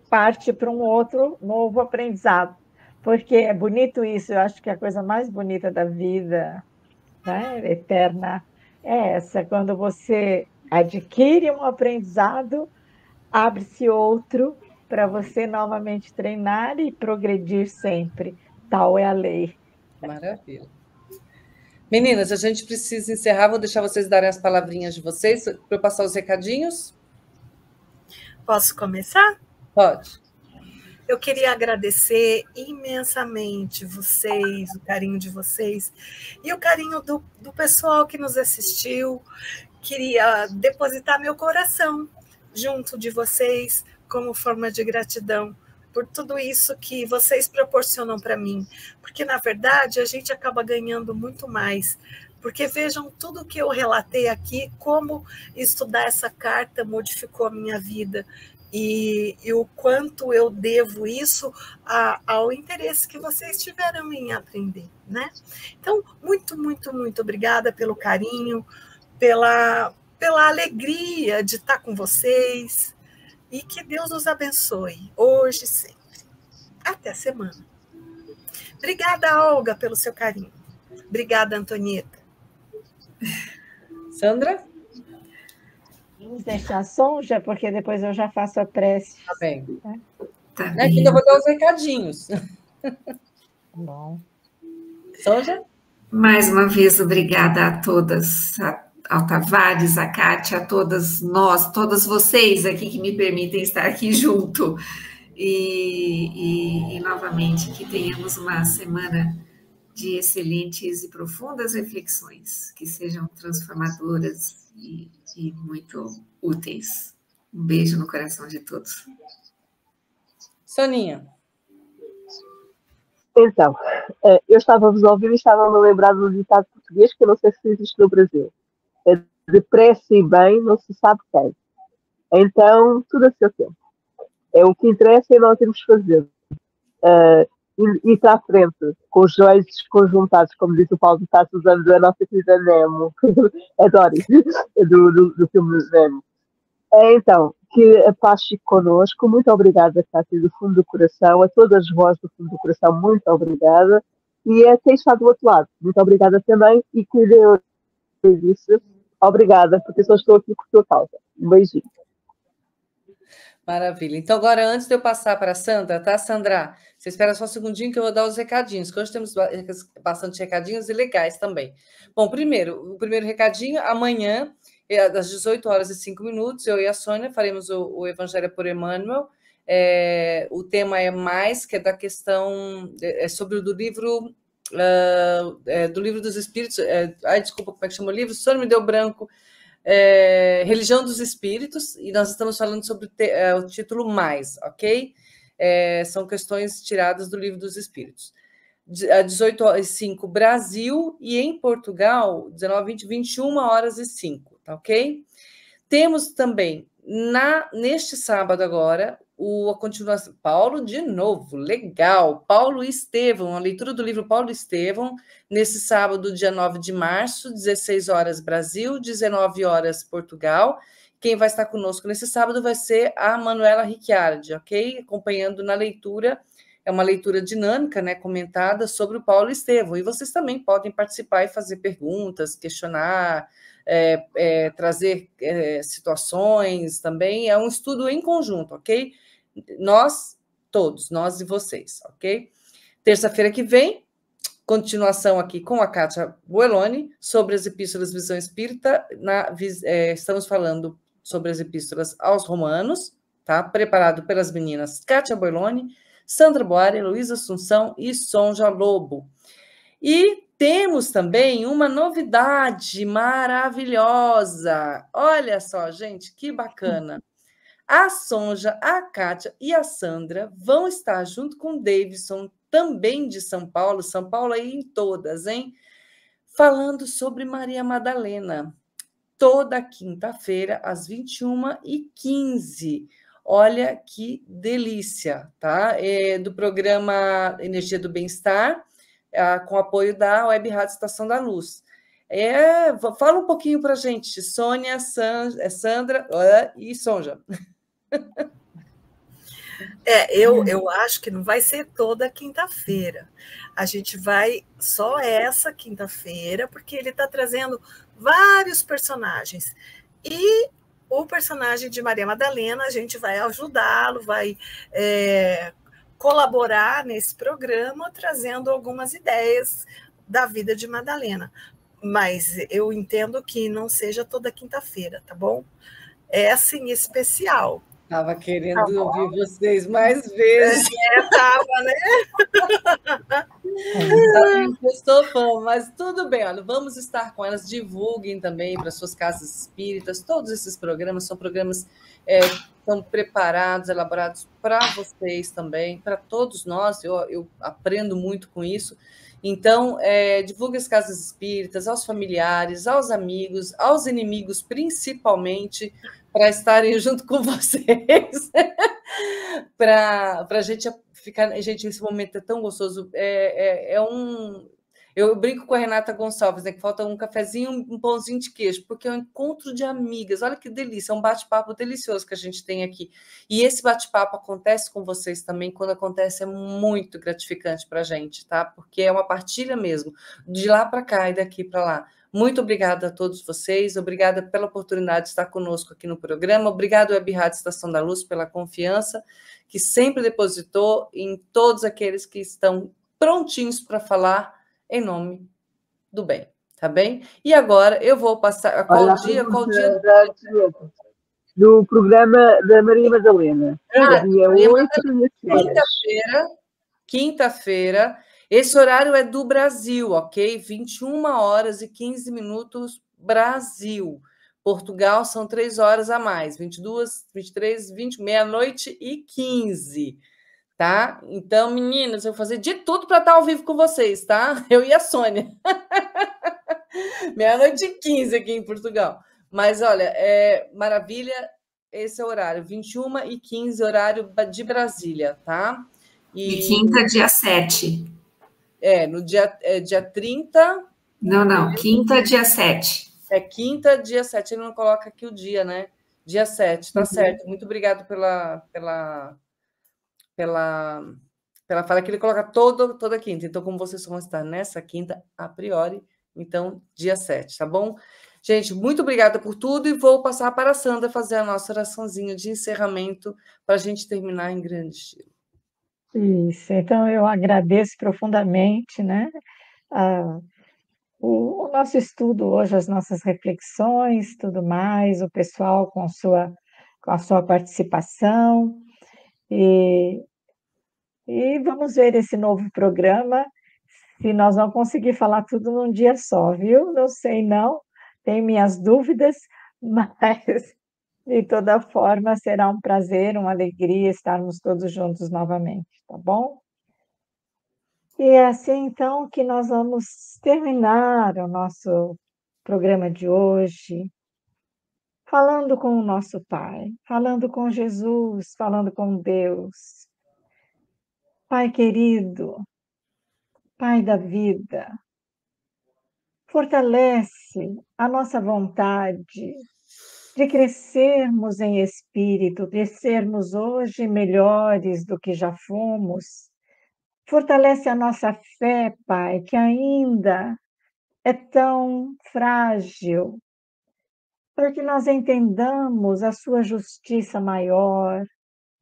parte para um outro novo aprendizado. Porque é bonito isso, eu acho que a coisa mais bonita da vida, né, eterna, é essa, quando você adquire um aprendizado, abre-se outro para você novamente treinar e progredir sempre. Tal é a lei. Maravilha. Meninas, a gente precisa encerrar, vou deixar vocês darem as palavrinhas de vocês, para eu passar os recadinhos. Posso começar? Pode. Eu queria agradecer imensamente vocês, o carinho de vocês e o carinho do pessoal que nos assistiu. Queria depositar meu coração junto de vocês como forma de gratidão por tudo isso que vocês proporcionam para mim. Porque, na verdade, a gente acaba ganhando muito mais. Porque vejam tudo que eu relatei aqui, como estudar essa carta modificou a minha vida. E o quanto eu devo isso ao interesse que vocês tiveram em aprender, né? Então, muito, muito, muito obrigada pelo carinho, pela alegria de estar com vocês, e que Deus os abençoe, hoje e sempre. Até a semana. Obrigada, Olga, pelo seu carinho. Obrigada, Antonieta. Sandra? Vamos deixar Sonja, porque depois eu já faço a prece. Tá bem. Tá Aqui bem. eu vou dar os recadinhos. Bom. Sonja? Mais uma vez, obrigada a todas, ao Tavares, a Kátia, a todas nós, todas vocês aqui que me permitem estar aqui junto. E novamente, que tenhamos uma semana de excelentes e profundas reflexões, que sejam transformadoras e muito úteis. Um beijo no coração de todos. Soninha. Então, eu estava-vos a ouvir e estava-me a lembrar do ditado português, que eu não sei se existe no Brasil. Depressa e bem não se sabe quem. Então, tudo a seu tempo. É o que interessa e nós temos de fazer. Ir para a frente, com os joelhos conjuntados, como disse o Paulo de Tarso, usando a nossa querida Nemo. Adoro do filme Nemo. Então, que a paz fique connosco. Muito obrigada, Cátia, do fundo do coração. A todas as vozes do fundo do coração, muito obrigada. E a quem está do outro lado, muito obrigada também. E que Deus disse, obrigada, porque só estou aqui por tua causa. Um beijinho. Maravilha. Então, agora, antes de eu passar para a Sandra, tá, Sandra? Você espera só um segundinho que eu vou dar os recadinhos, que hoje temos bastante recadinhos e legais também. Bom, o primeiro recadinho, amanhã, às 18 horas e 5 minutos, eu e a Sônia faremos o Evangelho por Emmanuel. O tema é mais, que é da questão, sobre o do livro dos Espíritos. Desculpa, como é que chama o livro? Sônia me deu branco. Religião dos Espíritos, e nós estamos falando sobre o título mais, ok? São questões tiradas do Livro dos Espíritos. 18h05, Brasil, e em Portugal, 19h20, 21h05, tá ok? Temos também, neste sábado agora, a continuação. Paulo, de novo, legal. Paulo Estevão, a leitura do livro Paulo Estevão, nesse sábado, dia 9 de março, 16 horas Brasil, 19 horas Portugal. Quem vai estar conosco nesse sábado vai ser a Manuela Ricciardi, ok? Acompanhando na leitura, é uma leitura dinâmica, né, comentada sobre o Paulo Estevão. E vocês também podem participar e fazer perguntas, questionar, trazer situações também. É um estudo em conjunto, ok? Nós, todos, nós e vocês, ok? Terça-feira que vem, continuação aqui com a Kátia Boeloni, sobre as epístolas Visão Espírita. Estamos falando sobre as epístolas aos Romanos, tá? Preparado pelas meninas Kátia Boeloni, Sandra Boari, Luísa Assunção e Sonja Lobo. E temos também uma novidade maravilhosa. Olha só, gente, que bacana. A Sonja, a Kátia e a Sandra vão estar junto com o Davidson, também de São Paulo aí em todas, hein? Falando sobre Maria Madalena, toda quinta-feira, às 21h15. Olha que delícia, tá? Do programa Energia do Bem-Estar, com apoio da Web Rádio Estação da Luz. Fala um pouquinho para a gente, Sônia, Sandra e Sonja. Eu acho que não vai ser toda quinta-feira. A gente vai só essa quinta-feira, porque ele está trazendo vários personagens. E o personagem de Maria Madalena, a gente vai ajudá-lo, vai colaborar nesse programa, trazendo algumas ideias da vida de Madalena. Mas eu entendo que não seja toda quinta-feira, tá bom? É assim, especial. Estava querendo ouvir vocês mais vezes. Estava, né? Eu sou fã, mas tudo bem. Olha, vamos estar com elas. Divulguem também para suas casas espíritas. Todos esses programas são programas que são preparados, elaborados para vocês também, para todos nós. Eu aprendo muito com isso. Então, divulgue as casas espíritas aos familiares, aos amigos, aos inimigos, principalmente, para estarem junto com vocês, para a gente ficar... Gente, esse momento é tão gostoso. Eu brinco com a Renata Gonçalves, né, que falta um cafezinho, um pãozinho de queijo, porque é um encontro de amigas. Olha que delícia, é um bate-papo delicioso que a gente tem aqui. E esse bate-papo acontece com vocês também. Quando acontece, é muito gratificante para a gente, tá? Porque é uma partilha mesmo, de lá para cá e daqui para lá. Muito obrigada a todos vocês, obrigada pela oportunidade de estar conosco aqui no programa, obrigado Web Rádio Estação da Luz pela confiança que sempre depositou em todos aqueles que estão prontinhos para falar em nome do bem, tá bem? E agora eu vou passar... Qual dia? Do programa da Maria Madalena. Quinta-feira. Esse horário é do Brasil, ok? 21h15, Brasil. Portugal são 3 horas a mais, 22, 23, 20, meia-noite e 15. tá? Então, meninas, eu vou fazer de tudo para estar ao vivo com vocês, tá? Eu e a Sônia. 00:15 aqui em Portugal. Mas, olha, maravilha, esse é o horário, 21h15, horário de Brasília, tá? E quinta, dia 7. No dia 30... Não, quinta, dia 7. Quinta, dia 7, ele não coloca aqui o dia, né? Dia 7, tá certo. Muito obrigado pela fala que ele coloca toda quinta. Então, como vocês vão estar nessa quinta, a priori, então, dia 7, tá bom? Gente, muito obrigada por tudo e vou passar para a Sandra fazer a nossa oraçãozinha de encerramento para a gente terminar em grande estilo. Isso, então eu agradeço profundamente, né? O nosso estudo hoje, as nossas reflexões, tudo mais, o pessoal com a sua participação. E vamos ver esse novo programa, se nós vamos conseguir falar tudo num dia só, viu? Não sei não, tenho minhas dúvidas, mas de toda forma será um prazer, uma alegria estarmos todos juntos novamente, tá bom? E é assim, então, que nós vamos terminar o nosso programa de hoje, falando com o nosso Pai, falando com Jesus, falando com Deus. Pai querido, Pai da vida, fortalece a nossa vontade de crescermos em espírito, de sermos hoje melhores do que já fomos. Fortalece a nossa fé, Pai, que ainda é tão frágil, para que nós entendamos a sua justiça maior,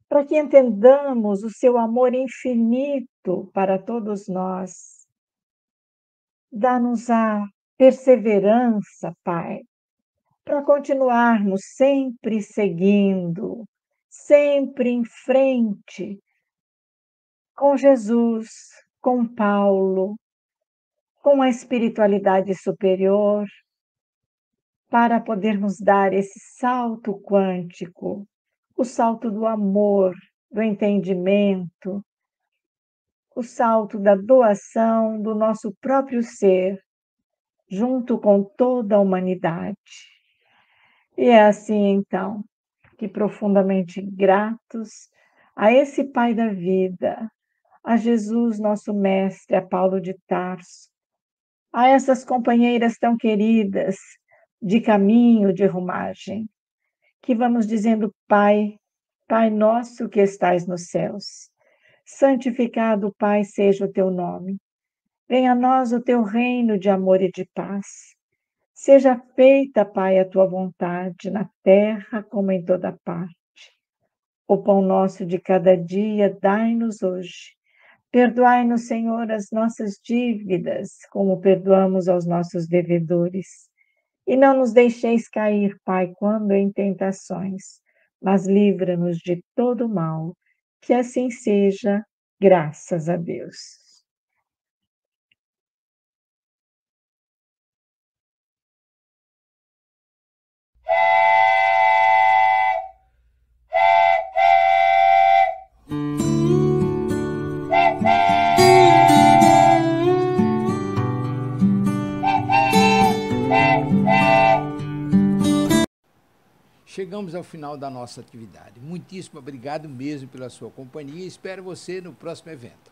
para que entendamos o seu amor infinito para todos nós. Dá-nos a perseverança, Pai, para continuarmos sempre seguindo, sempre em frente, com Jesus, com Paulo, com a espiritualidade superior, para podermos dar esse salto quântico, o salto do amor, do entendimento, o salto da doação do nosso próprio ser, junto com toda a humanidade. E é assim, então, que profundamente gratos a esse Pai da vida, a Jesus, nosso Mestre, a Paulo de Tarso, a essas companheiras tão queridas de caminho, de rumagem, que vamos dizendo: Pai, Pai nosso que estais nos céus, santificado, Pai, seja o teu nome. Venha a nós o teu reino de amor e de paz. Seja feita, Pai, a tua vontade, na terra como em toda parte. O pão nosso de cada dia dai-nos hoje. Perdoai-nos, Senhor, as nossas dívidas, como perdoamos aos nossos devedores. E não nos deixeis cair, Pai, quando em tentações, mas livra-nos de todo mal. Que assim seja, graças a Deus. Chegamos ao final da nossa atividade. Muitíssimo obrigado mesmo pela sua companhia e espero você no próximo evento.